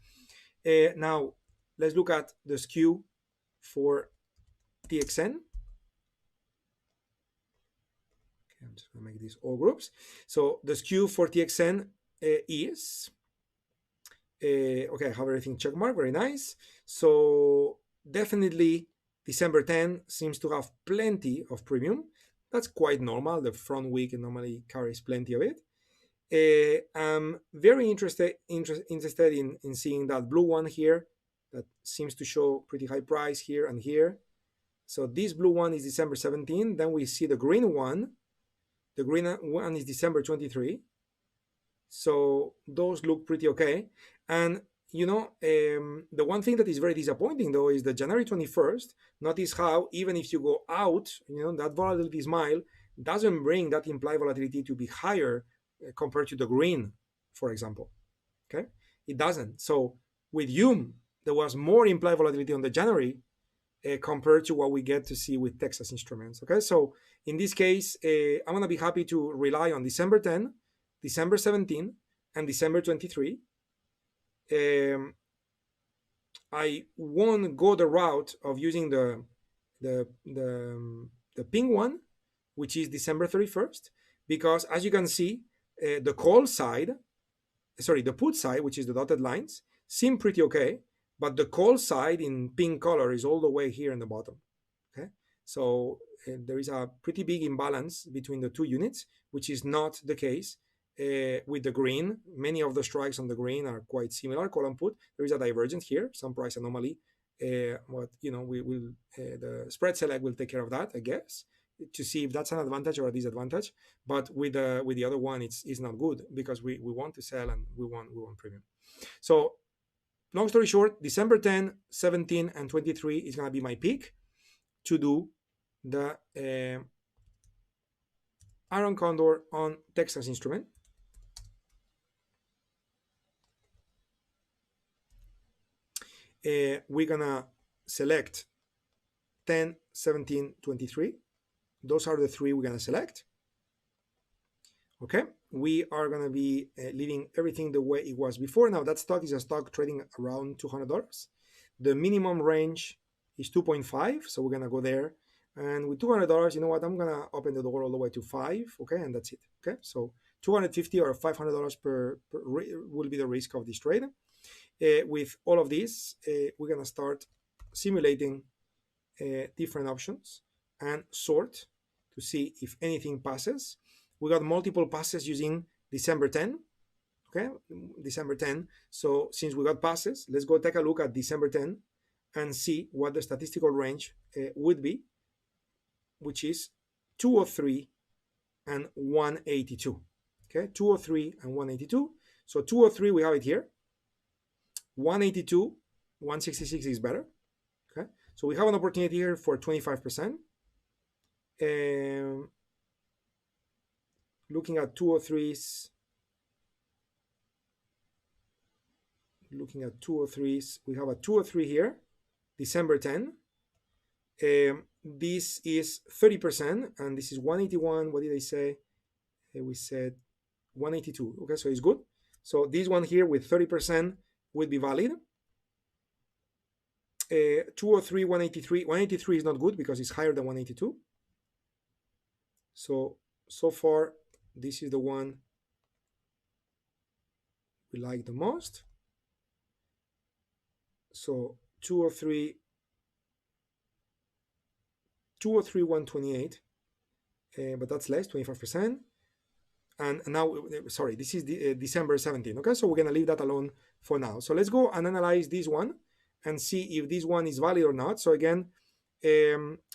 Now, let's look at the skew for TXN. Okay, I'm just going to make these all groups. So the skew for TXN is, okay, I have everything check mark, very nice. So definitely December 10 seems to have plenty of premium. That's quite normal. The front week normally carries plenty of it. I'm very interested in seeing that blue one here that seems to show pretty high price here and here. So this blue one is December 17. Then we see the green one. The green one is December 23. So those look pretty okay. And the one thing that is very disappointing though is the January 21st. Notice how even if you go out, that volatility smile doesn't bring that implied volatility to be higher compared to the green, for example. Okay, it doesn't. So with Yum, there was more implied volatility on the January compared to what we get to see with Texas Instruments. Okay, so in this case, I'm gonna be happy to rely on December 10, December 17, and December 23. I won't go the route of using the pink one, which is December 31st, because as you can see, the call side, the put side, which is the dotted lines, seem pretty okay, but the call side in pink color is all the way here in the bottom. Okay, so there is a pretty big imbalance between the two units, which is not the case with the green. Many of the strikes on the green are quite similar, call and put. There is a divergence here, some price anomaly. But we will the spread select will take care of that, I guess, to see if that's an advantage or a disadvantage. But with the other one, it's not good because we want to sell and we want premium. So long story short, December 10, 17, and 23 is going to be my peak to do the Iron Condor on Texas instrument. We're going to select 10, 17, 23. Those are the three we're going to select. Okay, we are going to be leaving everything the way it was before. Now, that stock is a stock trading around $200. The minimum range is 2.5, so we're going to go there. And with $200, you know what? I'm going to open the door all the way to 5, okay? And that's it, okay? So $250 or $500 per will be the risk of this trade. With all of this, we're going to start simulating different options and sort to see if anything passes. We got multiple passes using December 10, okay? December 10. So since we got passes, let's go take a look at December 10 and see what the statistical range would be, which is 203 and 182, okay? 203 and 182. So 203, we have it here. 182, 166 is better, okay? So we have an opportunity here for 25%. Looking at 203s, we have a 203 here, December 10. This is 30%, and this is 181. What did I say? We said 182. Okay, so it's good. So this one here with 30% would be valid. 203, 183. 183 is not good because it's higher than 182. So far, this is the one we like the most. So 203, 128, but that's less, 25%. And now, sorry, this is the, December 17. Okay, so we're going to leave that alone for now. So let's go and analyze this one and see if this one is valid or not. So again,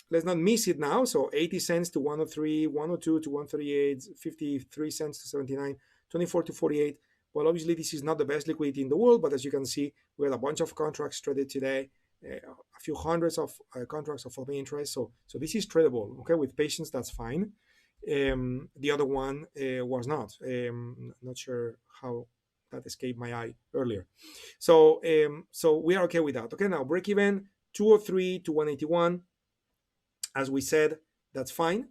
let's not miss it now. So 80 cents to 103, 102 to 138, 53 cents to 79, 24 to 48. Well, obviously, this is not the best liquidity in the world, but as you can see, we had a bunch of contracts traded today, a few hundreds of contracts of open interest. So this is tradable. Okay, with patience, that's fine. The other one was not. Not sure how that escaped my eye earlier. So we are okay with that. Okay, now break even 203 to 181. As we said, that's fine.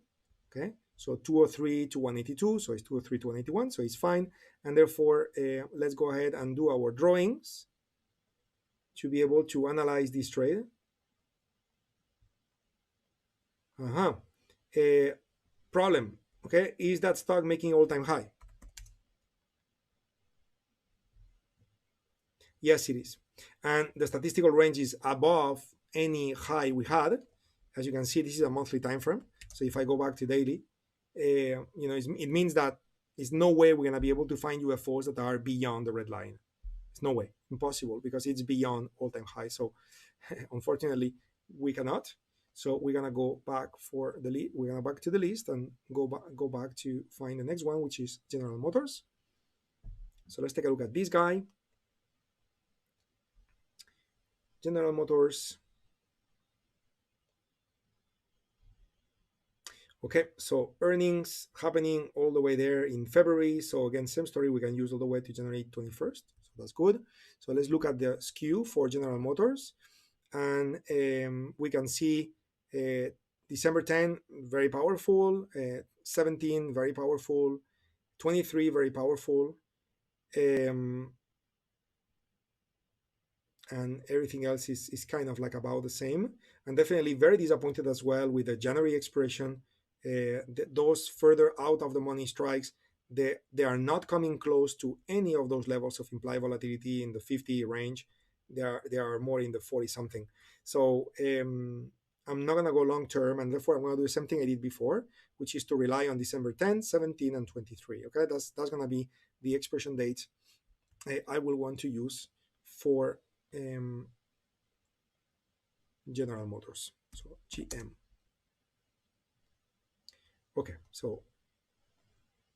Okay, so 203 to 182, so it's 203 to 181, so it's fine. And therefore, let's go ahead and do our drawings to be able to analyze this trade. Problem, okay, is that stock making all-time high? Yes, it is. And the statistical range is above any high we had. As you can see, this is a monthly time frame. So if I go back to daily, it means that there's no way we're going to be able to find UFOs that are beyond the red line. There's no way, impossible, because it's beyond all-time high. So unfortunately, we cannot. So we're gonna go back for the we're gonna back to the list and go back to find the next one, which is General Motors. So let's take a look at this guy. General Motors. Okay, so earnings happening all the way there in February. So again, same story, we can use all the way to January 21st. So that's good. So let's look at the skew for General Motors. And we can see December 10, very powerful, 17, very powerful, 23, very powerful, and everything else is kind of like about the same. And definitely very disappointed as well with the January expiration. Those further out of the money strikes, they are not coming close to any of those levels of implied volatility in the 50 range. They are more in the 40 something. So I'm not going to go long term, and therefore I'm going to do the same thing I did before, which is to rely on December 10, 17, and 23. Okay, that's going to be the expiration dates I will want to use for General Motors. So GM. Okay, so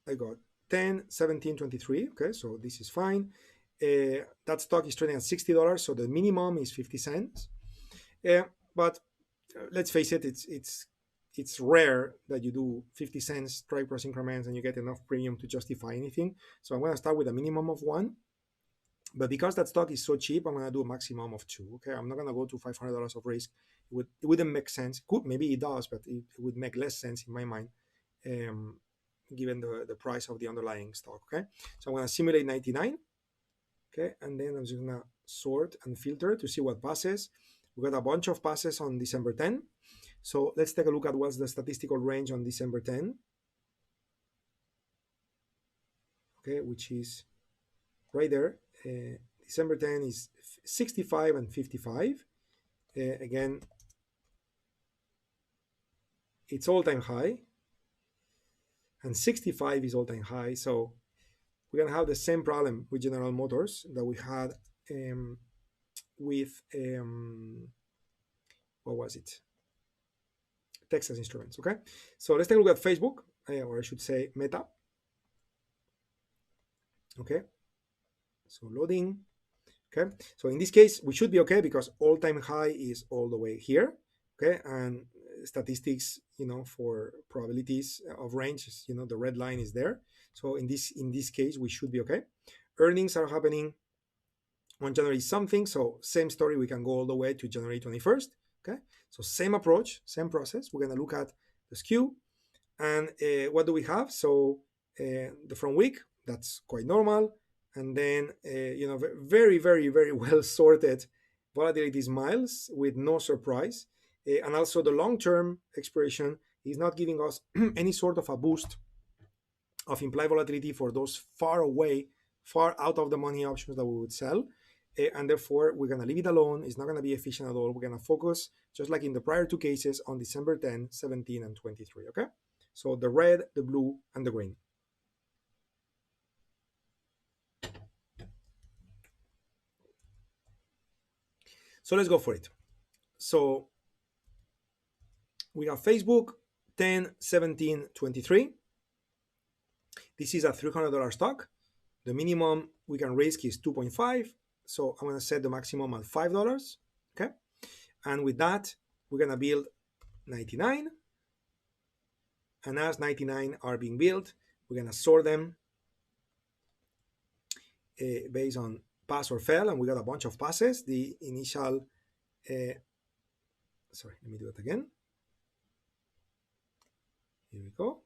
I got 10, 17, 23. Okay, so this is fine. That stock is trading at $60, so the minimum is 50 cents. But let's face it, it's rare that you do 50 cents strike price increments and you get enough premium to justify anything. So I'm going to start with a minimum of 1. But because that stock is so cheap, I'm going to do a maximum of 2. Okay, I'm not going to go to $500 of risk. It wouldn't make sense. Maybe it does, but it would make less sense in my mind, given the price of the underlying stock. Okay, so I'm going to simulate 99. Okay, and then I'm just going to sort and filter to see what passes. We got a bunch of passes on December 10. So let's take a look at what's the statistical range on December 10. Okay, which is right there. December 10 is 65 and 55. Again, it's all-time high, and 65 is all-time high. So we're going to have the same problem with General Motors that we had with, what was it? Texas Instruments, okay? So let's take a look at Facebook, or I should say Meta. Okay, so loading. Okay, so in this case, we should be okay because all-time high is all the way here. Okay, and statistics, for probabilities of ranges, the red line is there. So in this case, we should be okay. Earnings are happening on January something. So same story, we can go all the way to January 21st. Okay, so same approach, same process. We're going to look at the skew. And what do we have? So the front week, that's quite normal. And then, very, very, very well sorted volatility smiles with no surprise. And also the long-term expiration is not giving us any sort of a boost of implied volatility for those far away, far out of the money options that we would sell. And therefore, we're going to leave it alone. It's not going to be efficient at all. We're going to focus, just like in the prior two cases, on December 10, 17, and 23, okay? So the red, the blue, and the green. So let's go for it. So we have Facebook, 10, 17, 23. This is a $300 stock. The minimum we can risk is 2.5. So I'm going to set the maximum at $5. Okay. And with that, we're going to build 99. And as 99 are being built, we're going to sort them based on pass or fail. And we got a bunch of passes. The initial, sorry, let me do it again. Here we go.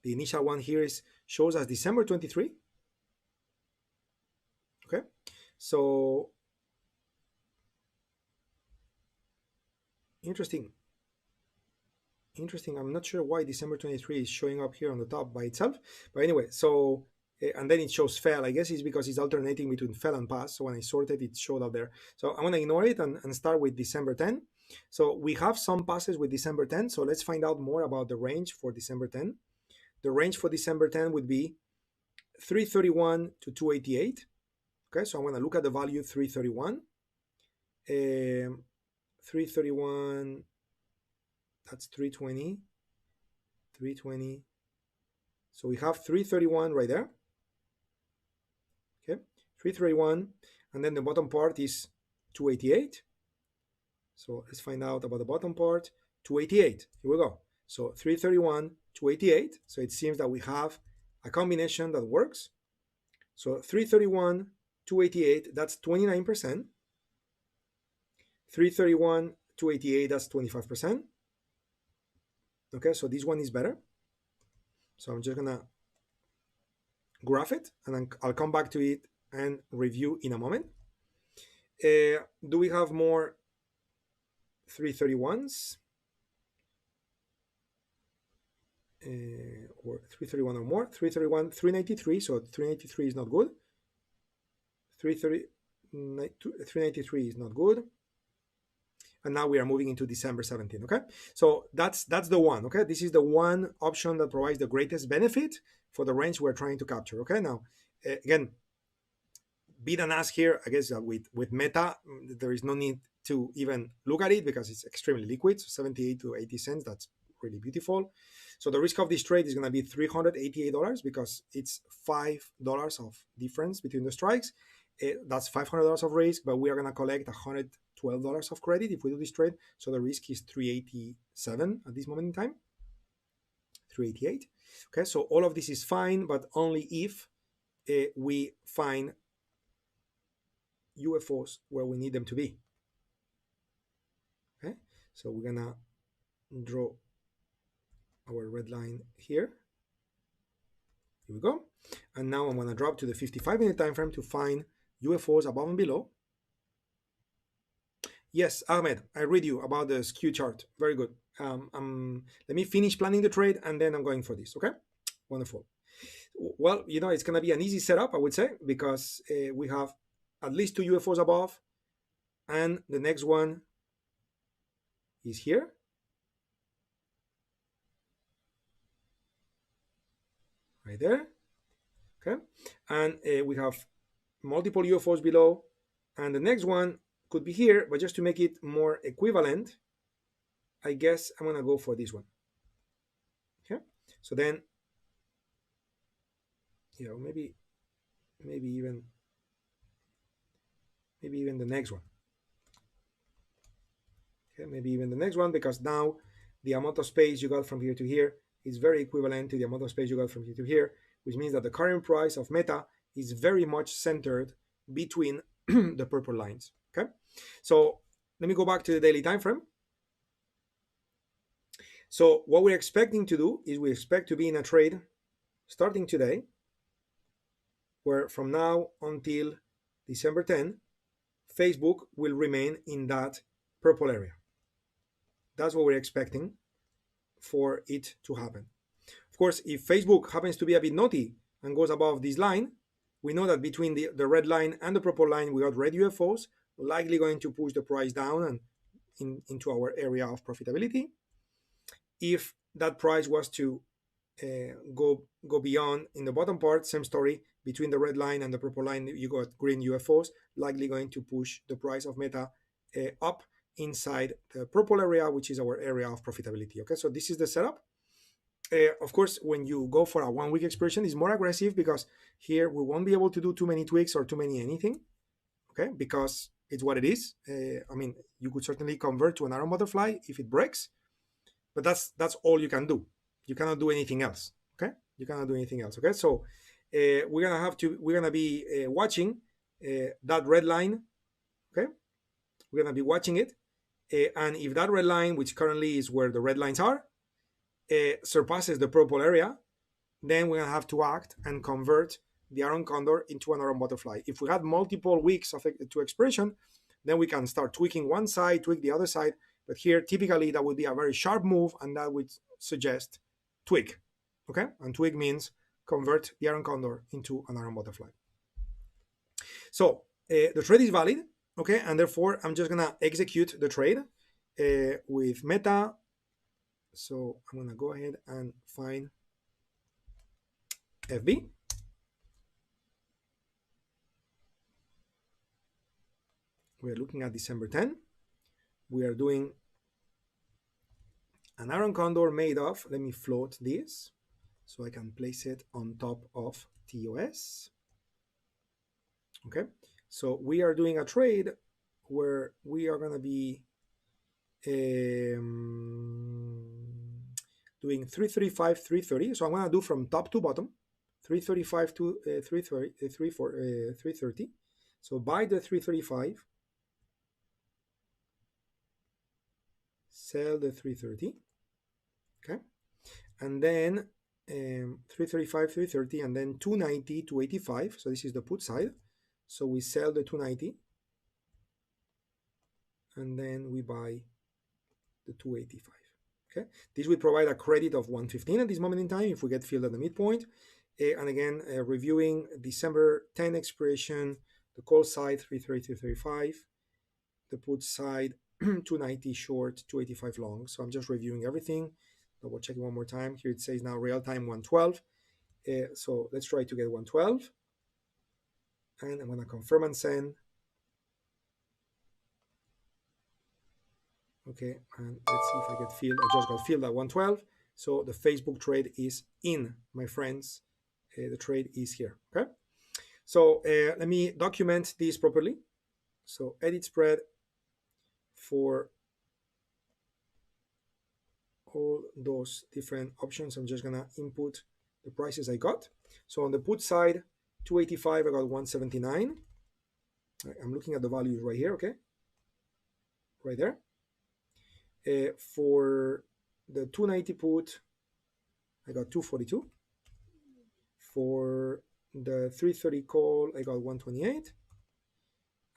The initial one here shows us December 23. Okay. So interesting. I'm not sure why December 23 is showing up here on the top by itself. But anyway, so, and then it shows fail. I guess it's because it's alternating between fail and pass. So when I sorted, it showed up there. So I'm going to ignore it and start with December 10. So we have some passes with December 10. So let's find out more about the range for December 10. The range for December 10 would be 331 to 288. Okay, so I'm going to look at the value 331. 331, that's 320. 320. So we have 331 right there. Okay, 331. And then the bottom part is 288. So let's find out about the bottom part. 288. Here we go. So 331, 288. So it seems that we have a combination that works. So 331, 288, that's 29%. 331, 288, that's 25%. Okay, so this one is better. So I'm just gonna graph it and then I'll come back to it and review in a moment. Do we have more 331s? Or 331 or more? 331, 393, so 393 is not good. 393 is not good. and now we are moving into December 17. Okay, so that's the one. Okay, this is the one option that provides the greatest benefit for the range we're trying to capture. Okay, now again, bid and ask here, I guess with Meta, there is no need to even look at it because it's extremely liquid. So 78 to 80 cents, that's really beautiful. So the risk of this trade is going to be $388 because it's $5 of difference between the strikes. That's $500 of risk, but we are going to collect $112 of credit if we do this trade. So the risk is 387 at this moment in time, 388. Okay, so all of this is fine, but only if we find UFOs where we need them to be. Okay, so we're gonna draw our red line here. Here we go. And now I'm gonna drop to the 55-minute time frame to find UFOs above and below. Yes, Ahmed, I read you about the skew chart. Very good. Let me finish planning the trade and then I'm going for this. Okay, wonderful. Well, you know, it's gonna be an easy setup, I would say, because we have at least 2 UFOs above, and the next one is here. Right there. Okay, and we have multiple UFOs below, and the next one could be here, but just to make it more equivalent, I guess I'm gonna go for this one. Okay, so then, you know, maybe even the next one. Okay, maybe even the next one, because now the amount of space you got from here to here is very equivalent to the amount of space you got from here to here, which means that the current price of Meta is very much centered between the purple lines. Okay, so let me go back to the daily time frame. So what we're expecting to do is we expect to be in a trade starting today, where from now until December 10, Facebook will remain in that purple area. That's what we're expecting for it to happen. Of course, if Facebook happens to be a bit naughty and goes above this line, we know that between the red line and the purple line, we got red UFOs, likely going to push the price down and into our area of profitability. If that price was to go beyond in the bottom part, same story, between the red line and the purple line, you got green UFOs, likely going to push the price of Meta up inside the purple area, which is our area of profitability. Okay, so this is the setup. Of course, when you go for a 1 week expiration, it's more aggressive because here we won't be able to do too many tweaks or too many anything. Okay, because it's what it is. I mean, you could certainly convert to an arrow butterfly if it breaks, but that's all you can do. You cannot do anything else. Okay, you cannot do anything else. Okay, so we're gonna be watching that red line. Okay, we're gonna be watching it, and if that red line, which currently is where the red lines are, surpasses the purple area, then we're gonna have to act and convert the Iron Condor into an Iron Butterfly. If we had multiple weeks to expiration, then we can start tweaking one side, tweak the other side. But here, typically, that would be a very sharp move, and that would suggest tweak. Okay, and tweak means convert the Iron Condor into an Iron Butterfly. So the trade is valid. Okay, and therefore I'm just gonna execute the trade with Meta. So I'm gonna go ahead and find FB. We're looking at December 10. We are doing an Iron Condor made of, let me float this so I can place it on top of TOS. Okay, so we are doing a trade where we are gonna be doing 335, 330. So I'm gonna do from top to bottom, 335 to 330. So buy the 335, sell the 330. Okay, and then 335, 330, and then 290, 285. So this is the put side. So we sell the 290, and then we buy the 285. Okay, this will provide a credit of 115 at this moment in time if we get filled at the midpoint. And again, reviewing December 10 expiration, the call side 330, 335, the put side 290 short, 285 long. So I'm just reviewing everything, double checking one more time. Here it says now real time 112. So let's try to get 112. And I'm going to confirm and send. Okay, and let's see if I get filled. I just got filled at 112. So the Facebook trade is in, my friends. The trade is here. Okay, so let me document this properly. So edit spread for all those different options. I'm just gonna input the prices I got. So on the put side, 285, I got 179. I'm looking at the values right here, okay? Right there. For the 290 put, I got 242. For the 330 call, I got 128.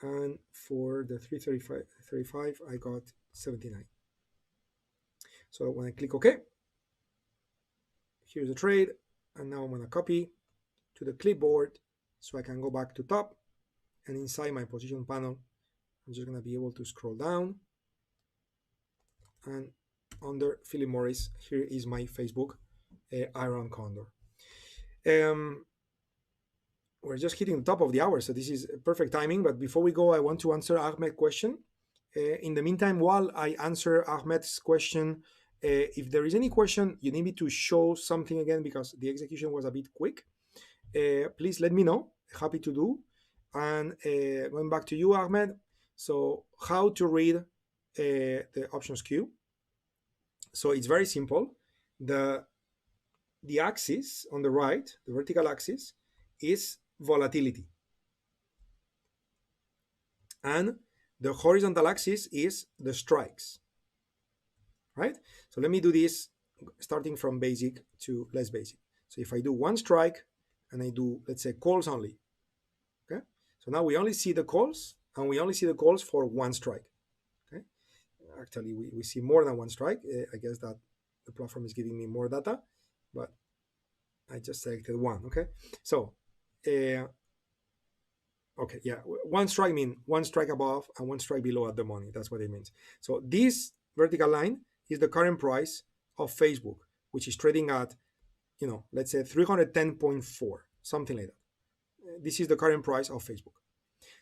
And for the 335, I got 79. So when I click OK, here's the trade. And now I'm going to copy to the clipboard so I can go back to top. And inside my position panel, I'm just going to be able to scroll down. And under Philip Morris, here is my Facebook Iron Condor. We're just hitting the top of the hour, so this is perfect timing. But before we go, I want to answer Ahmed's question. In the meantime, while I answer Ahmed's question, if there is any question you need me to show something again because the execution was a bit quick, please let me know. Happy to do. And going back to you, Ahmed. So how to read the options queue? So it's very simple. The axis on the right, the vertical axis, is volatility. And the horizontal axis is the strikes, right? So let me do this starting from basic to less basic. So if I do one strike and I do, let's say, calls only, okay? So now we only see the calls and we only see the calls for one strike, okay? Actually, we see more than one strike. I guess that the platform is giving me more data, but I just selected one, okay? So, okay, yeah, one strike means one strike above and one strike below at the money. That's what it means. So this vertical line is the current price of Facebook, which is trading at, let's say 310.4, something like that. This is the current price of Facebook.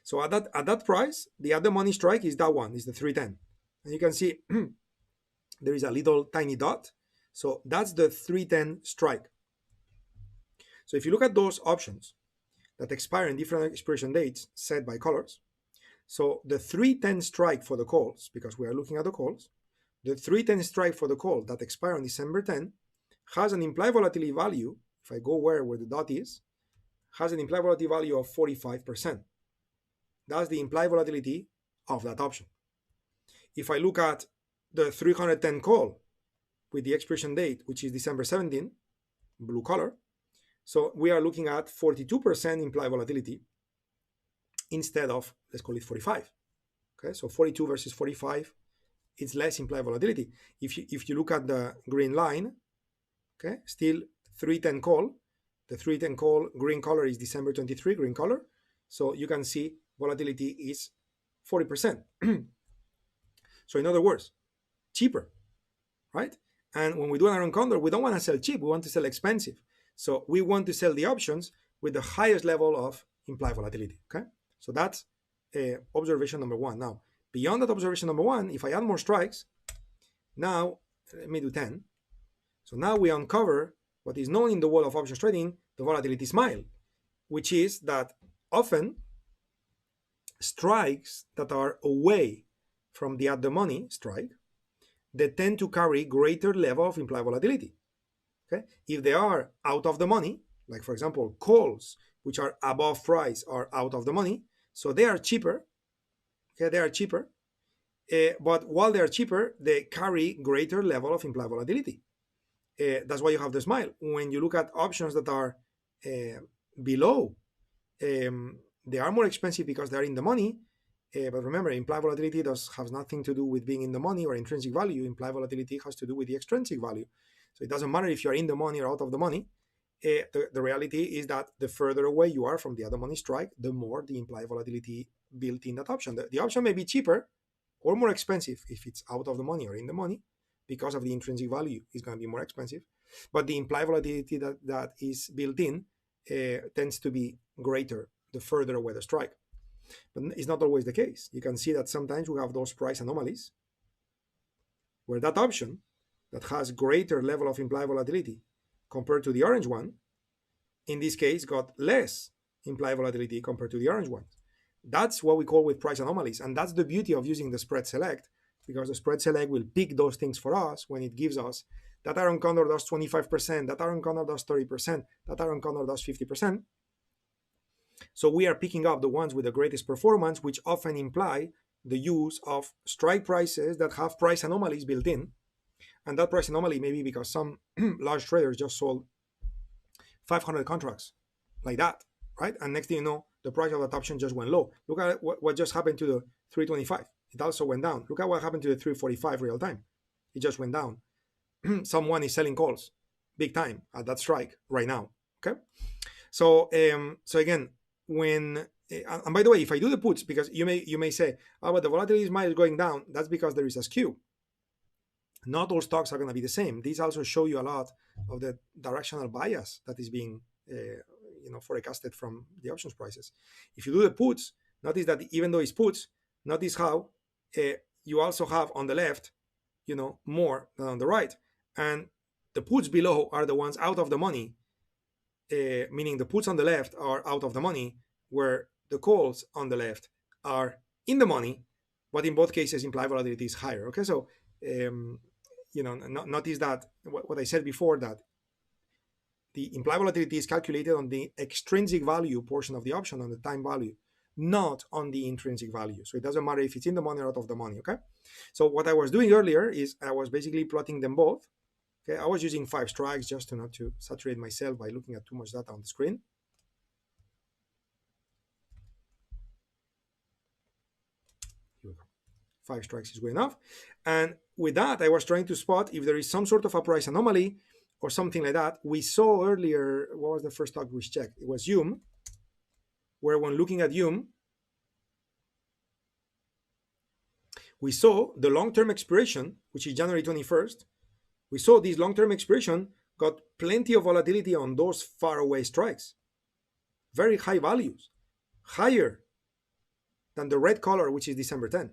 So at that price, the at the money strike is that one, is the 310. And you can see there is a little tiny dot. So that's the 310 strike. So if you look at those options that expire in different expiration dates set by colors, so the 310 strike for the calls, because we are looking at the calls, the 310 strike for the call that expire on December 10 has an implied volatility value, if I go where the dot is, has an implied volatility value of 45%. That's the implied volatility of that option. If I look at the 310 call with the expiration date, which is December 17, blue color, so we are looking at 42% implied volatility instead of, let's call it 45. Okay, so 42 versus 45, it's less implied volatility. If you look at the green line, okay, still 310 call. The 310 call green color is December 23, green color. So you can see volatility is 40%. So in other words, cheaper, right? And when we do an Iron Condor, we don't want to sell cheap. We want to sell expensive. So we want to sell the options with the highest level of implied volatility, okay? So that's observation number one. Now, beyond that observation number one, if I add more strikes, now, let me do 10. So now we uncover what is known in the world of options trading, the volatility smile, which is that often strikes that are away from the at the money strike, they tend to carry greater level of implied volatility. Okay, if they are out of the money, like for example calls which are above price are out of the money, so they are cheaper. Okay, they are cheaper, but while they are cheaper, they carry greater level of implied volatility. That's why you have the smile. When you look at options that are below, they are more expensive because they are in the money. But remember, implied volatility has nothing to do with being in the money or intrinsic value. Implied volatility has to do with the extrinsic value. So it doesn't matter if you're in the money or out of the money. The reality is that the further away you are from the other money strike, the more the implied volatility built in that option. The option may be cheaper or more expensive if it's out of the money or in the money, because of the intrinsic value is going to be more expensive. But the implied volatility that is built in tends to be greater the further away the strike. But it's not always the case. You can see that sometimes we have those price anomalies where that option that has greater level of implied volatility compared to the orange one, in this case, got less implied volatility compared to the orange one. That's what we call with price anomalies. And that's the beauty of using the spread select, because the spread select will pick those things for us when it gives us that Iron Condor does 25%, that Iron Condor does 30%, that Iron Condor does 50%. So we are picking up the ones with the greatest performance, which often imply the use of strike prices that have price anomalies built in. And that price anomaly may be because some large traders just sold 500 contracts like that, right? And next thing you know, the price of that option just went low. Look at what just happened to the 325. It also went down. Look at what happened to the 345 real time. It just went down. Someone is selling calls big time at that strike right now. Okay. So again, when and by the way, if I do the puts, because you may say, oh, but the volatility is going down, that's because there is a skew. Not all stocks are going to be the same. These also show you a lot of the directional bias that is being forecasted from the options prices. If you do the puts, notice that even though it's puts, notice how you also have on the left, more than on the right. And the puts below are the ones out of the money, meaning the puts on the left are out of the money, where the calls on the left are in the money, but in both cases implied volatility is higher. Okay, so notice that what I said before, that the implied volatility is calculated on the extrinsic value portion of the option, on the time value, not on the intrinsic value. So it doesn't matter if it's in the money or out of the money. Okay, so what I was doing earlier is I was basically plotting them both. Okay, I was using 5 strikes just to not to saturate myself by looking at too much data on the screen. Here we go. 5 strikes is good enough. And with that, I was trying to spot if there is some sort of a price anomaly or something like that. We saw earlier, what was the first stock we checked? It was UM, where when looking at UM, we saw the long-term expiration, which is January 21st. We saw this long-term expiration got plenty of volatility on those far-away strikes. Very high values, higher than the red color, which is December 10,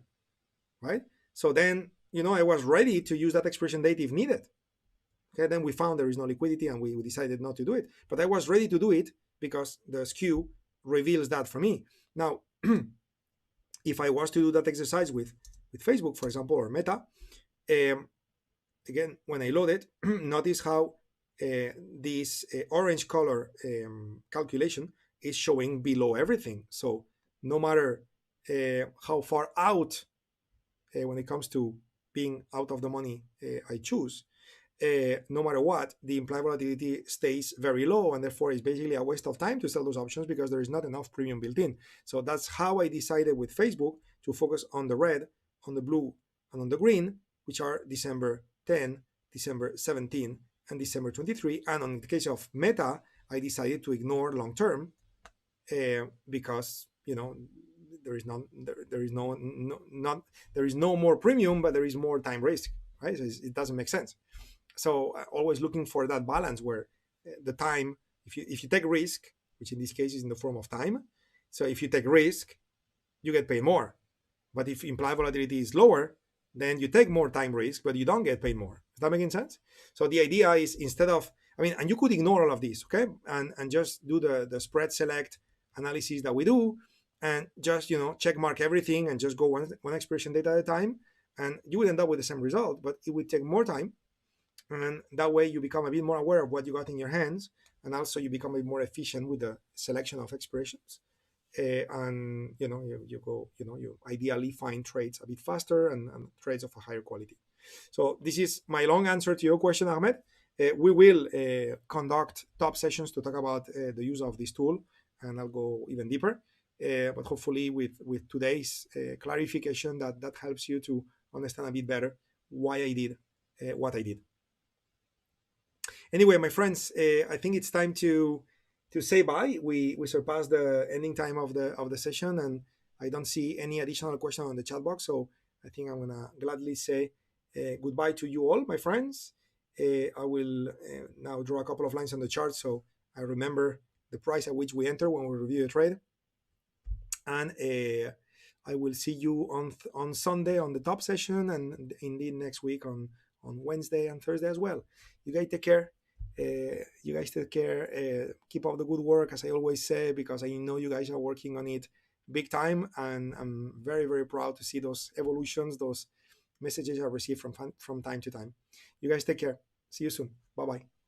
right? So then, I was ready to use that expiration date if needed. Okay, then we found there is no liquidity and we decided not to do it. But I was ready to do it because the skew reveals that for me. Now, if I was to do that exercise with Facebook, for example, or Meta, again, when I load it, notice how this orange color calculation is showing below everything. So no matter how far out, when it comes to being out of the money, I choose, no matter what, the implied volatility stays very low, and therefore it's basically a waste of time to sell those options because there is not enough premium built in. So that's how I decided with Facebook to focus on the red, on the blue, and on the green, which are December 10, December 17, and December 23. And in the case of Meta, I decided to ignore long term because there is no more premium, but there is more time risk, right? So it doesn't make sense. So always looking for that balance where the time, if you take risk, which in this case is in the form of time. So if you take risk, you get paid more. But if implied volatility is lower, then you take more time risk, but you don't get paid more. Is that making sense? So the idea is, instead of, and you could ignore all of this, okay? And just do the spread select analysis that we do, and just, check mark everything and just go one expiration date at a time. And you will end up with the same result, but it will take more time. And that way you become a bit more aware of what you got in your hands. And also you become a bit more efficient with the selection of expirations. And you ideally find trades a bit faster and trades of a higher quality. So this is my long answer to your question, Ahmed. We will conduct top sessions to talk about the use of this tool, and I'll go even deeper. But hopefully with today's clarification, that helps you to understand a bit better why I did what I did. Anyway, my friends, I think it's time to say bye. We surpassed the ending time of the session, and I don't see any additional question on the chat box. So I think I'm gonna gladly say goodbye to you all, my friends. I will now draw a couple of lines on the chart so I remember the price at which we enter when we review the trade, and I will see you on Sunday on the top session, and indeed next week on Wednesday and Thursday as well. You guys take care. You guys take care. Keep up the good work, as I always say, because I know you guys are working on it big time, and I'm very, very proud to see those evolutions, those messages I receive from time to time. You guys take care. See you soon. Bye bye.